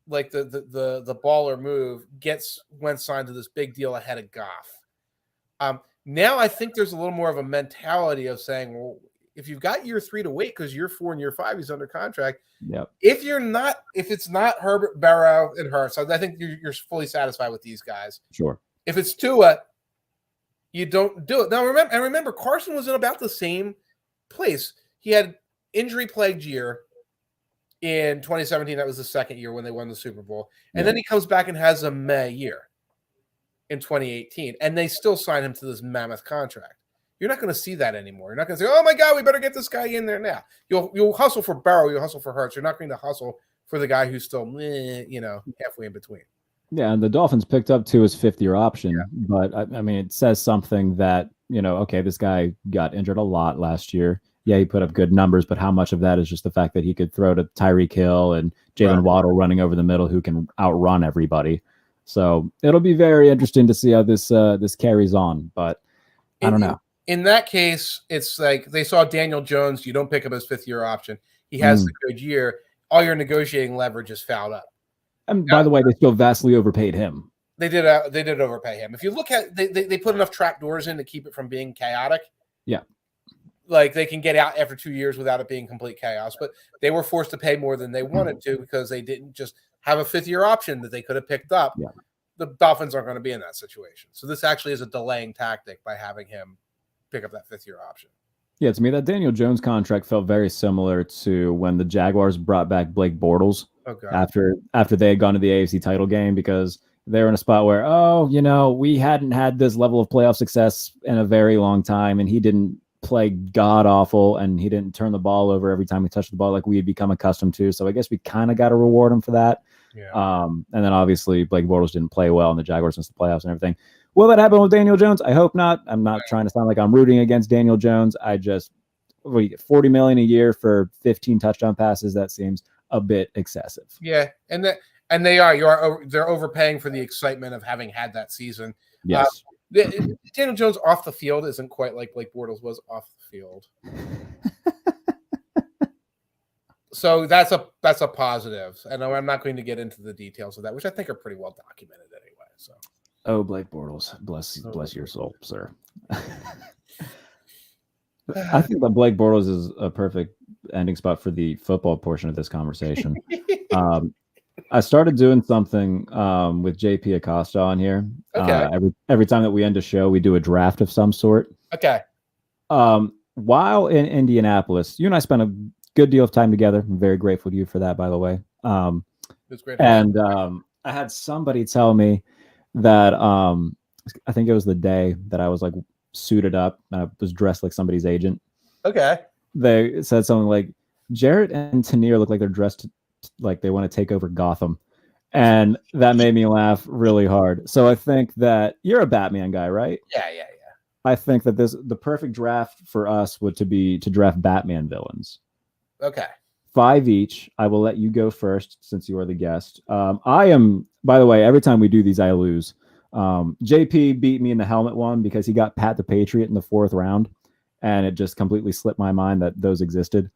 Speaker 2: like the baller move, gets Wentz signed to this big deal ahead of Goff. Now I think there's a little more of a mentality of saying, well, if you've got year 3 to wait because year 4 and year 5 he's under contract.
Speaker 1: Yep.
Speaker 2: If it's not Herbert, Burrow, and Hurts, I think you're fully satisfied with these guys.
Speaker 1: Sure.
Speaker 2: If it's Tua, you don't do it. Now remember, Carson was in about the same place. He had injury-plagued year in 2017. That was the second year when they won the Super Bowl. And then he comes back and has a meh year in 2018. And they still sign him to this mammoth contract. You're not going to see that anymore. You're not going to say, oh, my God, we better get this guy in there now. You'll hustle for Burrow. You'll hustle for Hurts. You're not going to hustle for the guy who's still, halfway in between.
Speaker 1: Yeah, and the Dolphins picked up his 5th-year option. Yeah. But, I mean, it says something that, okay, this guy got injured a lot last year. Yeah, he put up good numbers, but how much of that is just the fact that he could throw to Tyreek Hill and Jalen Waddle running over the middle who can outrun everybody? So it'll be very interesting to see how this carries on, but I don't know.
Speaker 2: in that case, it's like they saw Daniel Jones. You don't pick up his 5th-year option. He has a good year. All your negotiating leverage is fouled up.
Speaker 1: And by the way, they still vastly overpaid him.
Speaker 2: They did overpay him. If you look at they put enough trapdoors in to keep it from being chaotic.
Speaker 1: Yeah.
Speaker 2: Like they can get out after 2 years without it being complete chaos, but they were forced to pay more than they wanted to because they didn't just have a 5th-year option that they could have picked up.
Speaker 1: Yeah.
Speaker 2: The Dolphins aren't going to be in that situation. So this actually is a delaying tactic by having him pick up that 5th-year option.
Speaker 1: Yeah, to me, that Daniel Jones contract felt very similar to when the Jaguars brought back Blake Bortles after they had gone to the AFC title game, because they were in a spot where, we hadn't had this level of playoff success in a very long time, and he didn't play god awful, and he didn't turn the ball over every time he touched the ball like we had become accustomed to. So I guess we kind of got to reward him for that. Yeah. And then obviously Blake Bortles didn't play well, and the Jaguars missed the playoffs and everything. Will that happen with Daniel Jones? I hope not. I'm not trying to sound like I'm rooting against Daniel Jones. I just, $40 million a year for 15 touchdown passes, that seems a bit excessive.
Speaker 2: Yeah, they're overpaying for the excitement of having had that season.
Speaker 1: Yes.
Speaker 2: Daniel Jones off the field isn't quite like Blake Bortles was off the field. So that's a positive. And I'm not going to get into the details of that, which I think are pretty well documented anyway. So.
Speaker 1: Oh, Blake Bortles, bless your soul, sir. I think that Blake Bortles is a perfect ending spot for the football portion of this conversation. I started doing something with JP Acosta on here.
Speaker 2: Okay.
Speaker 1: Every time that we end a show, we do a draft of some sort.
Speaker 2: Okay.
Speaker 1: While in Indianapolis, you and I spent a good deal of time together. I'm very grateful to you for that, by the way.
Speaker 2: It's great.
Speaker 1: And I had somebody tell me that I think it was the day that I was like suited up and I was dressed like somebody's agent.
Speaker 2: Okay.
Speaker 1: They said something like, Jarrett and Tanier look like they're dressed like they want to take over Gotham. And that made me laugh really hard. So I think that you're a Batman guy, right?
Speaker 2: Yeah.
Speaker 1: I think that the perfect draft for us would to draft Batman villains.
Speaker 2: Okay.
Speaker 1: 5 each. I will let you go first since you are the guest. I am, by the way, every time we do these, I lose. JP beat me in the helmet one because he got Pat the Patriot in the 4th round, and it just completely slipped my mind that those existed.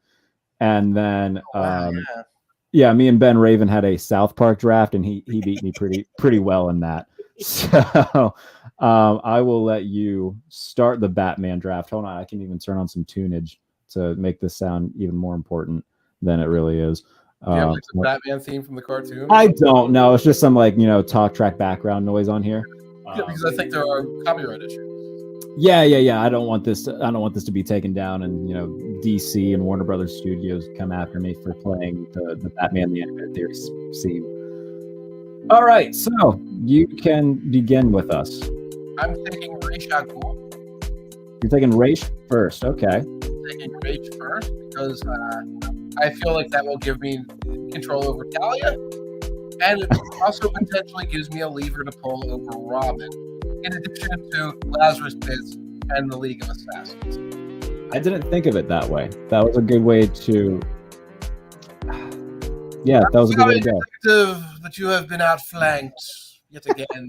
Speaker 1: And then, me and Ben Raven had a South Park draft, and he beat me pretty well in that. So I will let you start the Batman draft. Hold on, I can even turn on some tunage to make this sound even more important than it really is.
Speaker 2: Do you have like the Batman theme from the cartoon?
Speaker 1: I don't know. It's just some talk track background noise on here.
Speaker 2: Yeah, because I think there are copyright issues.
Speaker 1: Yeah. I don't want this to be taken down, and DC and Warner Brothers Studios come after me for playing the Batman the Animated Series scene. All right, so you can begin with us.
Speaker 2: I'm taking Ra's al Ghul.
Speaker 1: You're taking Ra's first, okay?
Speaker 2: Taking Ra's first because I feel like that will give me control over Talia, and it also potentially gives me a lever to pull over Robin, in addition to Lazarus Pits and the League of Assassins.
Speaker 1: I didn't think of it that way. That was a good way to. Yeah, that was a good way to go.
Speaker 2: But you have been outflanked yet again.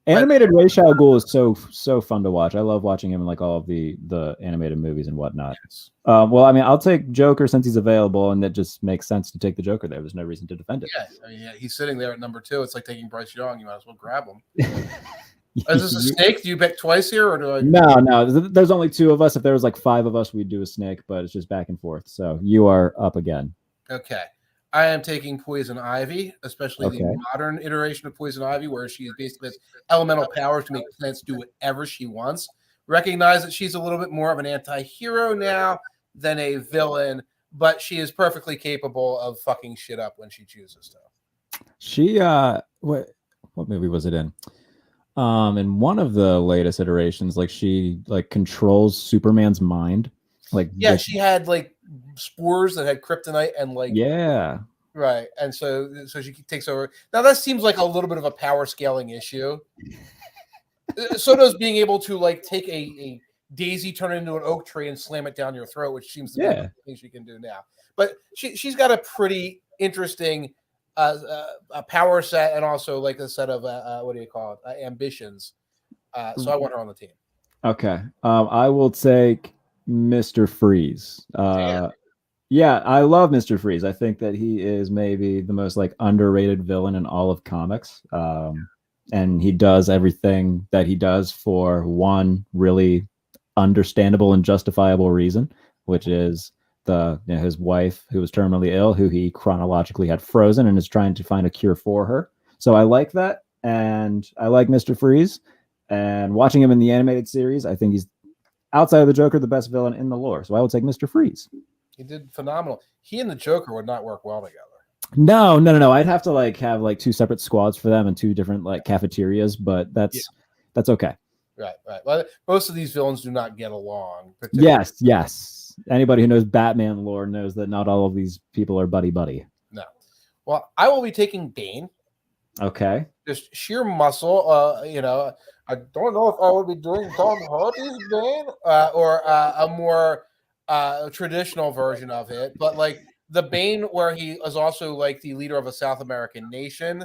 Speaker 1: Animated Ra's al Ghul is so fun to watch. I love watching him in like all of the animated movies and whatnot.
Speaker 2: Yes.
Speaker 1: Well, I mean, I'll take Joker since he's available, and it just makes sense to take the Joker there. There's no reason to defend it.
Speaker 2: Yeah, he's sitting there at number 2. It's like taking Bryce Young. You might as well grab him. Is this a snake? Do you pick twice here, or do I?
Speaker 1: No. There's only 2 of us. If there was like 5 of us, we'd do a snake, but it's just back and forth. So you are up again.
Speaker 2: Okay. I am taking Poison Ivy, especially the modern iteration of Poison Ivy, where she basically has elemental powers to make plants do whatever she wants. Recognize that she's a little bit more of an anti-hero now than a villain, but she is perfectly capable of fucking shit up when she chooses to.
Speaker 1: She what movie was it in? In one of the latest iterations, like she controls Superman's mind.
Speaker 2: She had like spores that had kryptonite and right, and so she takes over. Now that seems like a little bit of a power scaling issue. So does being able to take a daisy, turn it into an oak tree, and slam it down your throat, which seems to be the thing she can do now. But she's got a pretty interesting a power set, and also like a set of ambitions. So I want her on the team.
Speaker 1: Okay. I will take Mr. Freeze. Yeah, I love Mr. Freeze. I think that he is maybe the most like underrated villain in all of comics. And he does everything that he does for one really understandable and justifiable reason, which is his wife who was terminally ill, who he chronologically had frozen and is trying to find a cure for her. So I like that, and I like Mr. Freeze. And watching him in the animated series, I think he's outside of the Joker the best villain in the lore. So I will take Mr. Freeze.
Speaker 2: He did phenomenal. He and the Joker would not work well together.
Speaker 1: No. I'd have to like have like two separate squads for them and two different like cafeterias, but that's okay.
Speaker 2: Right. Well, most of these villains do not get along.
Speaker 1: Yes. Anybody who knows Batman lore knows that not all of these people are buddy.
Speaker 2: No. Well, I will be taking Bane.
Speaker 1: Okay.
Speaker 2: Just sheer muscle. I don't know if I would be doing Tom Hardy's Bane or a more traditional version of it, but like the Bane where he is also like the leader of a South American nation.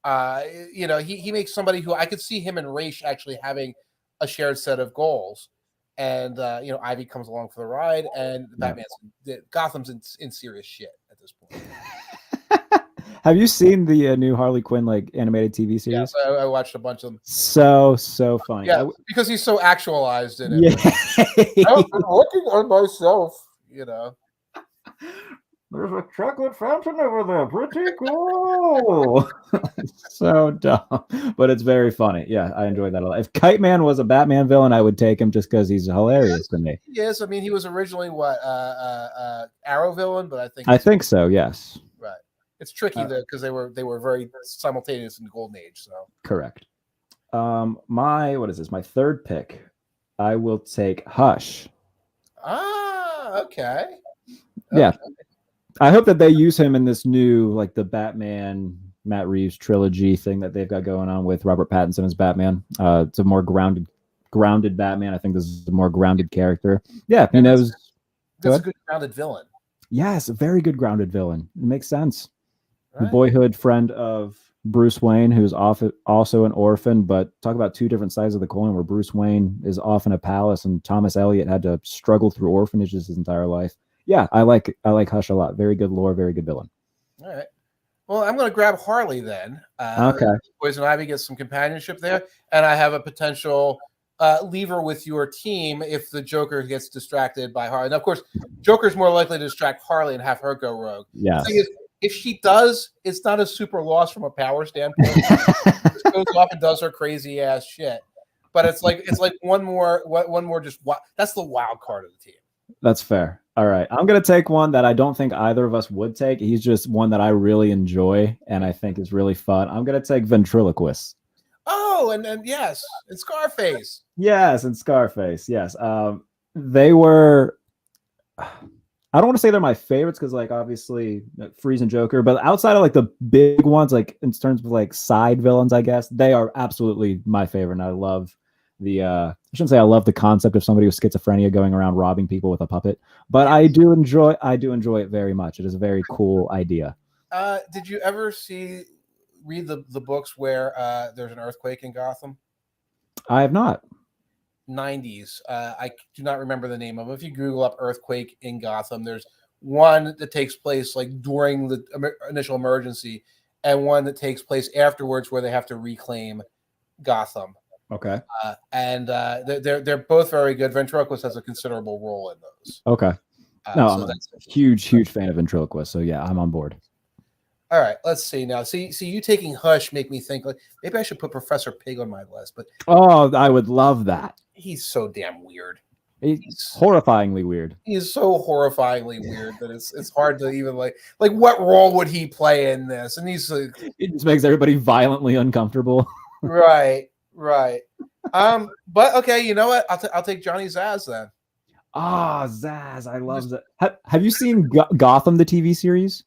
Speaker 2: He makes somebody who I could see him and Raish actually having a shared set of goals. And Ivy comes along for the ride, and Gotham's in serious shit at this point.
Speaker 1: Have you seen the new Harley Quinn like animated TV series?
Speaker 2: Yes, I watched a bunch of them.
Speaker 1: So funny.
Speaker 2: Yeah, because he's so actualized in it.
Speaker 1: Yeah.
Speaker 2: I've been working on myself,
Speaker 1: There's a chocolate fountain over there. Pretty cool. So dumb, but it's very funny. Yeah, I enjoyed that a lot. If Kite Man was a Batman villain, I would take him just because he's hilarious to me.
Speaker 2: Yes, I mean he was originally Arrow villain, but
Speaker 1: I think so. Yes.
Speaker 2: Right. It's tricky though because they were very simultaneous in the Golden Age. So
Speaker 1: correct. What is this? My third pick. I will take Hush.
Speaker 2: Okay.
Speaker 1: Yeah. I hope that they use him in this new, like the Batman Matt Reeves trilogy thing that they've got going on with Robert Pattinson as Batman. It's a more grounded Batman. I think this is a more grounded character. Yeah, he knows.
Speaker 2: That's a good grounded villain.
Speaker 1: Yes, a very good grounded villain. It makes sense. Right. The boyhood friend of Bruce Wayne, who's also an orphan, but talk about two different sides of the coin where Bruce Wayne is off in a palace and Thomas Elliot had to struggle through orphanages his entire life. Yeah, I like Hush a lot. Very good lore, very good villain.
Speaker 2: All right. Well, I'm going to grab Harley then.
Speaker 1: Okay.
Speaker 2: Poison Ivy gets some companionship there, and I have a potential lever with your team if the Joker gets distracted by Harley. Now, of course, Joker's more likely to distract Harley and have her go rogue.
Speaker 1: Yeah.
Speaker 2: If she does, it's not a super loss from a power standpoint. She goes off and does her crazy ass shit. But it's like one more. That's the wild card of the team.
Speaker 1: That's fair. All right. I'm going to take one that I don't think either of us would take. He's just one that I really enjoy and I think is really fun. I'm going to take Ventriloquist.
Speaker 2: Oh, and yes, and Scarface.
Speaker 1: Yes, and Scarface. Yes. They were, I don't want to say they're my favorites because like obviously Freeze and Joker, but outside of like the big ones, like in terms of like side villains, I guess, they are absolutely my favorite. And I love I shouldn't say I love the concept of somebody with schizophrenia going around robbing people with a puppet, but I do enjoy it very much. It is a very cool idea.
Speaker 2: Did you ever read the books where there's an earthquake in Gotham?
Speaker 1: I have not.
Speaker 2: 90s. I do not remember the name of it. If you Google up earthquake in Gotham, there's one that takes place like during the initial emergency and one that takes place afterwards where they have to reclaim Gotham.
Speaker 1: Okay.
Speaker 2: And they're both very good. Ventriloquist has a considerable role in those.
Speaker 1: Okay. No, I'm a huge fan of Ventriloquist. So yeah, I'm on board.
Speaker 2: All right, let's see now. See, you taking Hush make me think like maybe I should put Professor Pig on my list. But
Speaker 1: I would love that.
Speaker 2: He's so damn weird.
Speaker 1: He's horrifyingly weird.
Speaker 2: He's so horrifyingly weird that it's hard to even like what role would he play in this? And he's like,
Speaker 1: it just makes everybody violently uncomfortable.
Speaker 2: Right. But okay, you know what? I'll take Johnny Zaz then.
Speaker 1: Zaz, I love that. Have you seen Gotham, the TV series?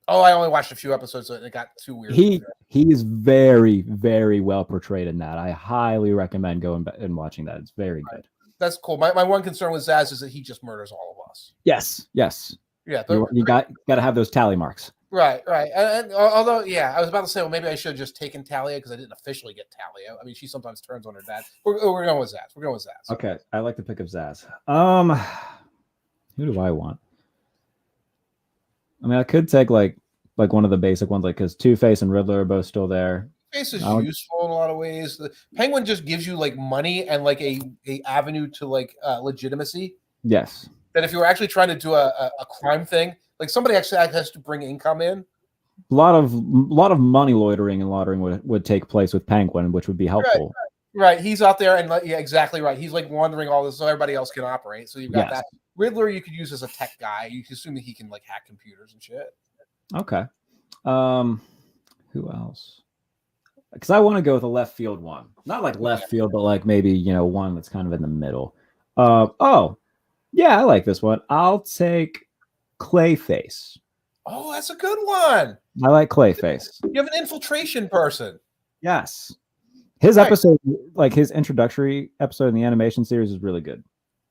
Speaker 2: Oh, I only watched a few episodes, so it got too weird.
Speaker 1: He is very, very well portrayed in that. I highly recommend going back and watching that. It's very good.
Speaker 2: That's cool. My one concern with Zaz is that he just murders all of us.
Speaker 1: Yes.
Speaker 2: Yeah,
Speaker 1: you got to have those tally marks.
Speaker 2: Right. And although, yeah, I was about to say, well, maybe I should have just taken Talia because I didn't officially get Talia. I mean, she sometimes turns on her dad. We're going with Zaz.
Speaker 1: Okay, I like to pick up Zaz. Who do I want? I mean, I could take like one of the basic ones, like because Two-Face and Riddler are both still there.
Speaker 2: Two-Face is useful in a lot of ways. The Penguin just gives you like money and like a avenue to like legitimacy.
Speaker 1: Yes.
Speaker 2: That if you were actually trying to do a crime thing, like somebody actually has to bring income in.
Speaker 1: A lot of money loitering and laundering would take place with Penguin, which would be helpful.
Speaker 2: Right. He's out there and yeah, exactly right. He's like laundering all this so everybody else can operate. So you've got that. Riddler you could use as a tech guy. You can assume that he can like hack computers and shit.
Speaker 1: Okay. Who else? Because I want to go with a left field one. Not like left field, but like maybe, one that's kind of in the middle. Oh, yeah, I like this one. I'll take Clayface.
Speaker 2: Oh, that's a good one.
Speaker 1: I like Clayface.
Speaker 2: You have an infiltration person.
Speaker 1: Yes. His episode, like his introductory episode in the animation series, is really good.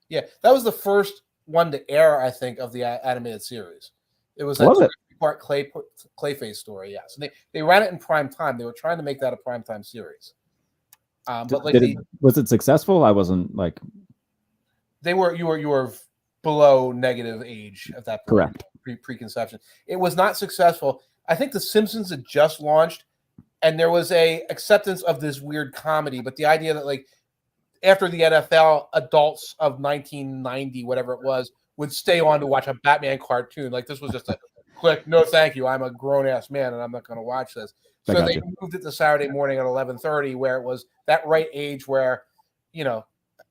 Speaker 2: Yeah, that was the first one to air, I think, of the animated series. It was a part Clayface story. Yeah, so they ran it in prime time. They were trying to make that a prime time series. But like,
Speaker 1: was it successful? I wasn't like.
Speaker 2: You were below negative age at that point.
Speaker 1: Correct.
Speaker 2: Preconception. It was not successful. I think The Simpsons had just launched, and there was a acceptance of this weird comedy. But the idea that like after the NFL, adults of 1990, whatever it was, would stay on to watch a Batman cartoon. Like this was just a quick, no, thank you. I'm a grown ass man, and I'm not going to watch this. So they moved it to Saturday morning at 11:30, where it was that right age where, an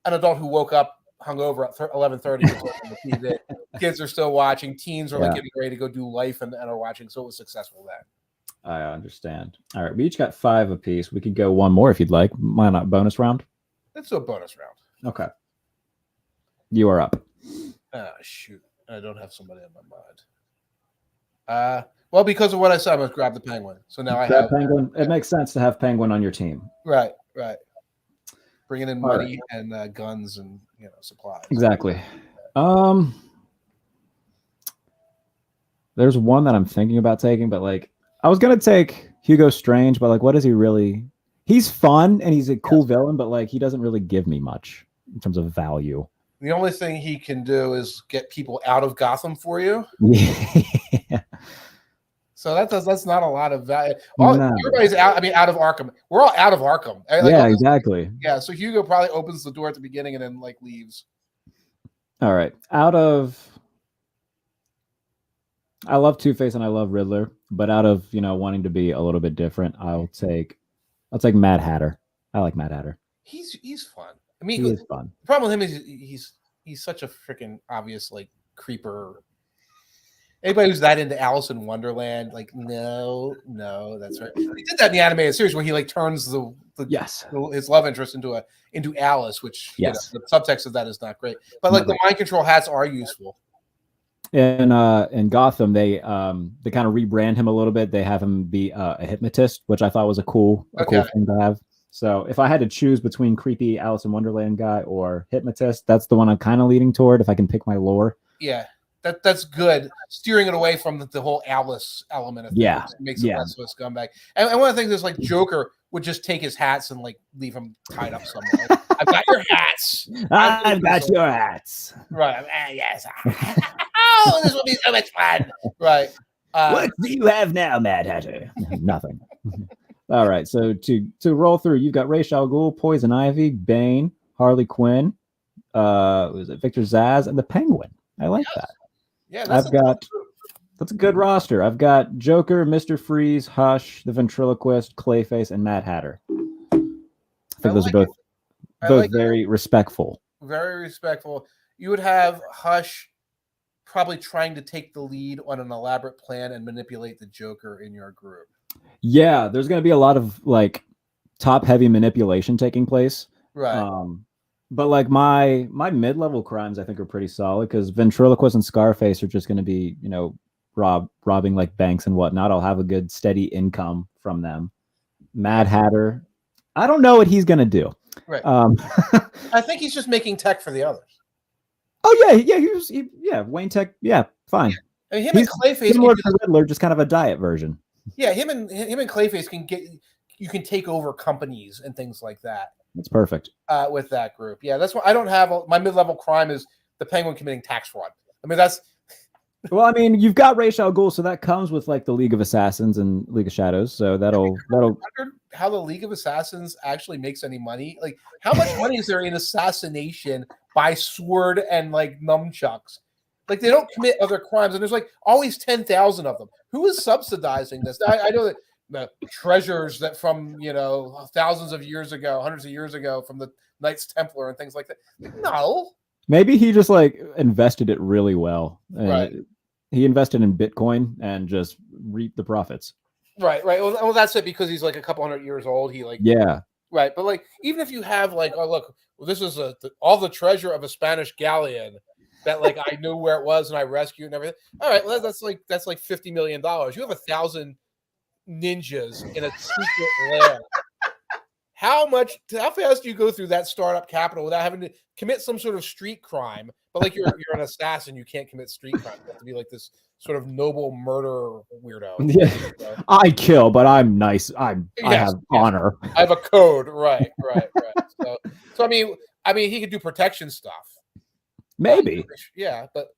Speaker 2: adult who woke up hungover at 11:30 the TV. Kids are still watching. Teens are like getting ready to go do life and are watching. So it was successful then.
Speaker 1: I understand. All right, we each got 5 apiece. We could go one more if you'd like. Why not? Bonus round.
Speaker 2: Let's do a bonus round.
Speaker 1: Okay. You are up.
Speaker 2: Shoot, I don't have somebody in my mind. Well, because of what I said, I'm gonna grab the Penguin. So now I have
Speaker 1: Penguin. It makes sense to have Penguin on your team.
Speaker 2: Right. Bringing in money and guns and supplies.
Speaker 1: Exactly. There's one that I'm thinking about taking, but like I was gonna take Hugo Strange, but like, what is he really? He's fun and he's a cool villain, but like he doesn't really give me much in terms of value.
Speaker 2: The only thing he can do is get people out of Gotham for you.
Speaker 1: Yeah.
Speaker 2: So that's not a lot of value. Everybody's out. I mean, out of Arkham. We're all out of Arkham.
Speaker 1: Like, exactly.
Speaker 2: Yeah. So Hugo probably opens the door at the beginning and then like leaves.
Speaker 1: All right. I love Two-Face and I love Riddler, but out of wanting to be a little bit different, I'll take Mad Hatter. I like Mad Hatter.
Speaker 2: He's fun. I mean,
Speaker 1: he is fun.
Speaker 2: The problem with him is he's such a freaking obvious like creeper. Anybody who's that into Alice in Wonderland, like, no, that's right. He did that in the animated series where he like turns his love interest into Alice, which the subtext of that is not great. But like the mind control hats are useful.
Speaker 1: In Gotham, they kind of rebrand him a little bit. They have him be a hypnotist, which I thought was a cool thing to have. So if I had to choose between creepy Alice in Wonderland guy or hypnotist, that's the one I'm kind of leaning toward if I can pick my lore.
Speaker 2: Yeah. That's good. Steering it away from the whole Alice element of things.
Speaker 1: Yeah.
Speaker 2: Makes it less of a scumbag. And one of the things is like Joker would just take his hats and like leave them tied up somewhere. Like, I've got your hats.
Speaker 1: I've got your hats.
Speaker 2: Right. Yes. Oh, this will be so much fun. Right.
Speaker 1: What do you have now, Mad Hatter? Nothing. All right. So to roll through, you've got Ra's al Ghul, Poison Ivy, Bane, Harley Quinn, was it Victor Zsasz, and the Penguin. I like that.
Speaker 2: Yeah,
Speaker 1: that's a good roster. I've got Joker, Mr. Freeze, Hush, the Ventriloquist, Clayface, and Mad Hatter. I think those are both very respectful.
Speaker 2: Very respectful. You would have Hush probably trying to take the lead on an elaborate plan and manipulate the Joker in your group.
Speaker 1: Yeah, there's going to be a lot of like top-heavy manipulation taking place.
Speaker 2: Right.
Speaker 1: But like my mid-level crimes, I think are pretty solid because Ventriloquist and Scarface are just going to be, robbing like banks and whatnot. I'll have a good steady income from them. Mad Hatter, I don't know what he's going to do.
Speaker 2: Right. I think he's just making tech for the others.
Speaker 1: Oh yeah, Wayne Tech, yeah, fine.
Speaker 2: I mean, him and Clayface
Speaker 1: similar to Riddler, just kind of a diet version.
Speaker 2: Yeah, him and Clayface you can take over companies and things like that.
Speaker 1: That's perfect.
Speaker 2: With that group. Yeah, that's why I don't have my mid-level crime is the Penguin committing tax fraud. I mean, that's
Speaker 1: well, I mean, you've got Ra's al Ghul, so that comes with like the League of Assassins and League of Shadows. So that'll
Speaker 2: how the League of Assassins actually makes any money. Like, how much money is there in assassination by sword and like nunchucks? Like, they don't commit other crimes, and there's like always 10,000 of them. Who is subsidizing this? I know that the treasures that from thousands of years ago, hundreds of years ago, from the Knights Templar and things like that. Like, no,
Speaker 1: maybe he just like invested it really well.
Speaker 2: Right.
Speaker 1: He invested in Bitcoin and just reaped the profits.
Speaker 2: Right. Well, that's it, because he's like a couple hundred years old. He like Right, but like even if you have like, oh look, well, this is all the treasure of a Spanish galleon that like I knew where it was and I rescued and everything. All right, well that's like $50 million. You have 1,000 ninjas in a secret lair. How fast do you go through that startup capital without having to commit some sort of street crime? But like you're an assassin, you can't commit street crime. You have to be like this sort of noble murder weirdo.
Speaker 1: Yeah. I kill, but I'm nice. I have honor.
Speaker 2: I have a code. Right. So I mean, he could do protection stuff.
Speaker 1: Maybe.
Speaker 2: Yeah, but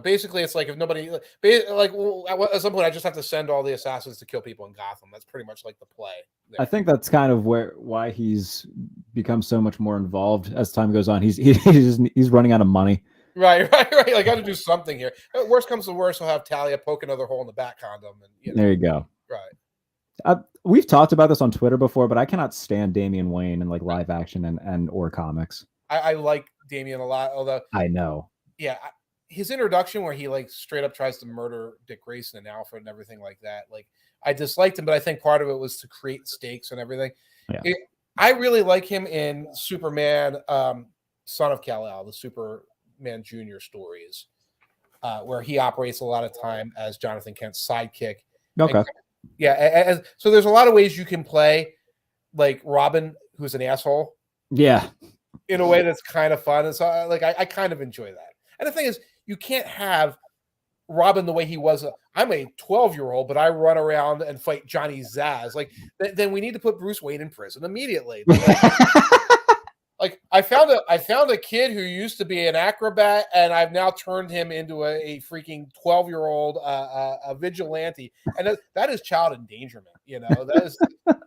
Speaker 2: basically, it's like if nobody at some point, I just have to send all the assassins to kill people in Gotham. That's pretty much like the play there.
Speaker 1: I think that's kind of why he's become so much more involved as time goes on. He's running out of money.
Speaker 2: Right. Like, I got to do something here. Worst comes to worst, we'll have Talia poke another hole in the back condom, and
Speaker 1: there you go.
Speaker 2: Right.
Speaker 1: We've talked about this on Twitter before, but I cannot stand Damian Wayne in like live action and or comics.
Speaker 2: I like Damian a lot, although
Speaker 1: I know.
Speaker 2: Yeah, his introduction where he like straight up tries to murder Dick Grayson and Alfred and everything like that. Like, I disliked him, but I think part of it was to create stakes and everything. Yeah. I really like him in Superman, Son of Kal-El, the Superman Jr. stories, where he operates a lot of time as Jonathan Kent's sidekick.
Speaker 1: Okay.
Speaker 2: And so there's a lot of ways you can play like Robin, who's an asshole.
Speaker 1: Yeah.
Speaker 2: In a way that's kind of fun. And so I kind of enjoy that. And the thing is, you can't have Robin the way he was. I'm a 12-year-old, but I run around and fight Johnny Zaz. Like, then we need to put Bruce Wayne in prison immediately. Like, I found a kid who used to be an acrobat, and I've now turned him into a freaking 12-year-old a vigilante, and that is child endangerment. That is.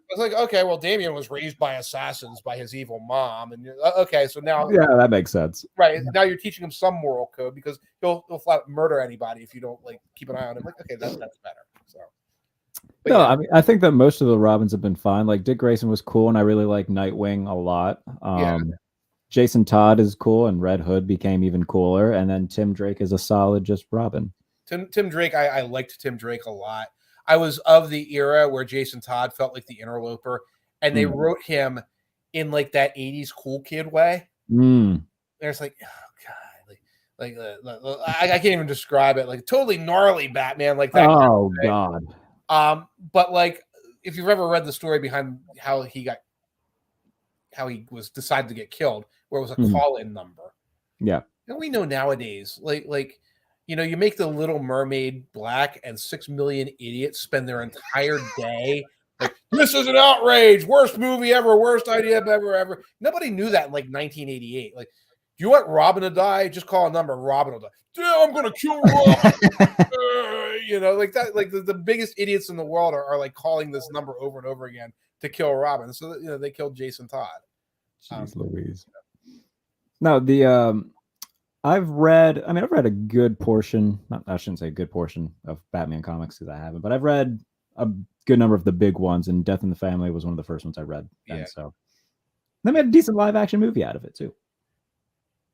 Speaker 2: It's like, okay, well, Damian was raised by assassins by his evil mom, and okay, so now
Speaker 1: that makes sense,
Speaker 2: right? Now you're teaching him some moral code, because he'll flat out murder anybody if you don't like keep an eye on him. Like, okay, that's better. So.
Speaker 1: But no, yeah. I mean, I think that most of the Robins have been fine. Like, Dick Grayson was cool, and I really like Nightwing a lot. Jason Todd is cool, and Red Hood became even cooler. And then Tim Drake is a solid just Robin.
Speaker 2: Tim Drake, I liked Tim Drake a lot. I was of the era where Jason Todd felt like the interloper, and they wrote him in like that 80s cool kid way. There's like, oh god, I can't even describe it. Like, totally gnarly Batman, like that.
Speaker 1: Oh god.
Speaker 2: But like, if you've ever read the story behind how he was decided to get killed, where it was a call-in number.
Speaker 1: Yeah.
Speaker 2: And we know nowadays, like. You make the Little Mermaid black, and 6 million idiots spend their entire day like, this is an outrage, worst movie ever, worst idea ever. Nobody knew that in like 1988. Like, do you want Robin to die? Just call a number. Robin will die. Yeah, I'm gonna kill Robin. Like that. Like the biggest idiots in the world are like calling this number over and over again to kill Robin. So they killed Jason Todd.
Speaker 1: Jeez Louise. No, I've read a good portion. I shouldn't say a good portion of Batman comics because I haven't, but I've read a good number of the big ones, and Death in the Family was one of the first ones I read. Yeah. And so they made a decent live action movie out of it too.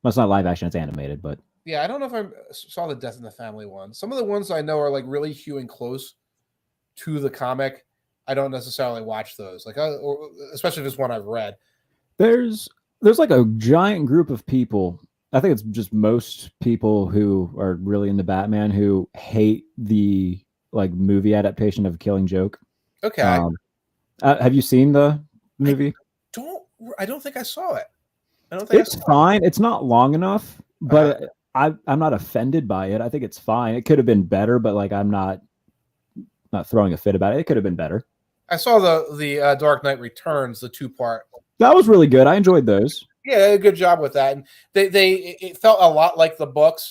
Speaker 1: Well, it's not live action; it's animated, but
Speaker 2: yeah, I don't know if I saw the Death in the Family one. Some of the ones I know are like really hewing close to the comic. I don't necessarily watch those, like, or especially if it's one I've read.
Speaker 1: There's like a giant group of people. I think it's just most people who are really into Batman who hate the like movie adaptation of Killing Joke.
Speaker 2: Okay.
Speaker 1: Have you seen the movie?
Speaker 2: I don't think I saw it. I don't think
Speaker 1: it's fine. It's not long enough, but I'm not offended by it. I think it's fine. It could have been better, but like I'm not throwing a fit about it. It could have been better.
Speaker 2: I saw the Dark Knight Returns, the 2-part.
Speaker 1: That was really good. I enjoyed those.
Speaker 2: Yeah, good job with that. And it felt a lot like the books,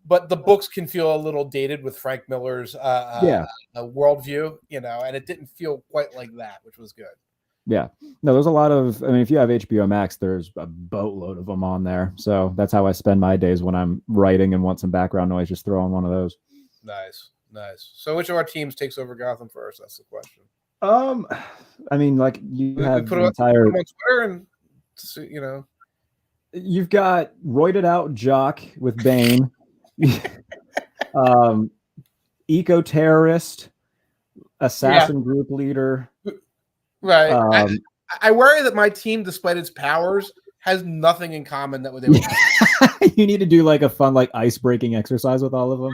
Speaker 2: but the books can feel a little dated with Frank Miller's worldview, and it didn't feel quite like that, which was good.
Speaker 1: Yeah. No, there's a lot of, I mean, if you have HBO Max, there's a boatload of them on there. So that's how I spend my days when I'm writing and want some background noise. Just throw on one of those.
Speaker 2: Nice. So which of our teams takes over Gotham first? That's the question.
Speaker 1: I mean, like you have
Speaker 2: put on Twitter and
Speaker 1: you've got roided out Jock with Bane, eco-terrorist, assassin group leader.
Speaker 2: Right. I worry that my team, despite its powers, has nothing in common that they would.
Speaker 1: You need to do like a fun, like ice breaking exercise with all of them.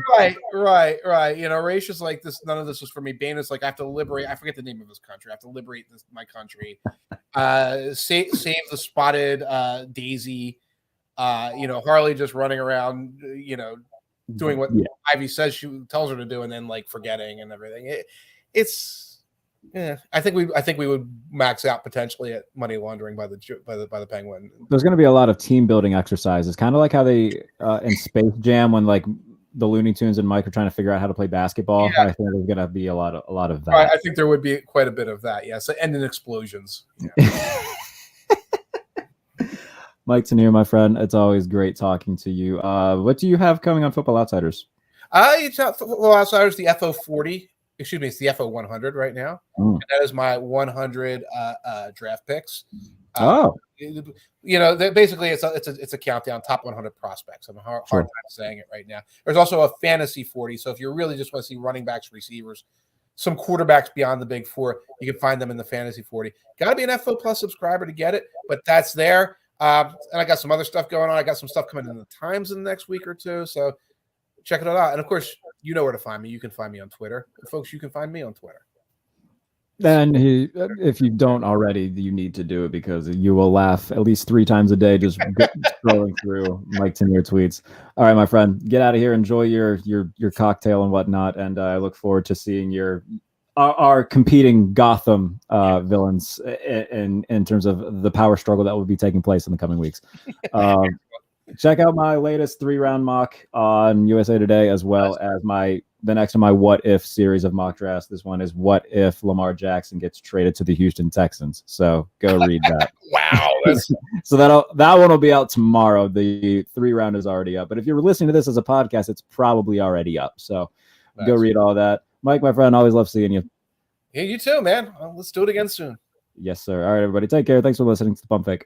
Speaker 2: Right. Raish is like this. None of this was for me. Bane is like, I have to liberate. I forget the name of this country. I have to liberate my country. Save the spotted Daisy. Harley just running around. Doing what Ivy says she tells her to do, and then like forgetting and everything. I think we would max out potentially at money laundering by the Penguin.
Speaker 1: There's going to be a lot of team building exercises, kind of like how they in Space Jam when like the Looney Tunes and Mike are trying to figure out how to play basketball. I think there's going to be a lot of that.
Speaker 2: Right, I think there would be quite a bit of that. Yes, and in explosions. Yeah.
Speaker 1: Mike Tanier, my friend, it's always great talking to you. What do you have coming on Football Outsiders?
Speaker 2: Football Outsiders, the FO40. Excuse me, it's the FO 100 right now. And that is my 100 draft picks. Basically it's a countdown, top 100 prospects. I'm hard time saying it right now. There's also a fantasy 40. So if you really just want to see running backs, receivers, some quarterbacks beyond the big four, you can find them in the fantasy 40. Got to be an FO Plus subscriber to get it, but that's there. And I got some other stuff going on. I got some stuff coming in the Times in the next week or two. So check it out. And of course, you know where to find me. You can find me on Twitter. And folks, you can find me on Twitter.
Speaker 1: Then if you don't already, you need to do it because you will laugh at least 3 times a day just scrolling through Mike Tanier tweets. All right, my friend, get out of here. Enjoy your cocktail and whatnot. And I look forward to seeing our competing Gotham villains in terms of the power struggle that will be taking place in the coming weeks. Check out my latest 3-round mock on USA Today, as well as the next of my What If series of mock drafts. This one is What If Lamar Jackson gets traded to the Houston Texans. So go read that.
Speaker 2: Wow.
Speaker 1: So that one will be out tomorrow. The 3-round is already up. But if you're listening to this as a podcast, it's probably already up. So go read all that. Mike, my friend, always love seeing you.
Speaker 2: Yeah, you too, man. Let's do it again soon.
Speaker 1: Yes, sir. All right, everybody. Take care. Thanks for listening to the Pump Fake.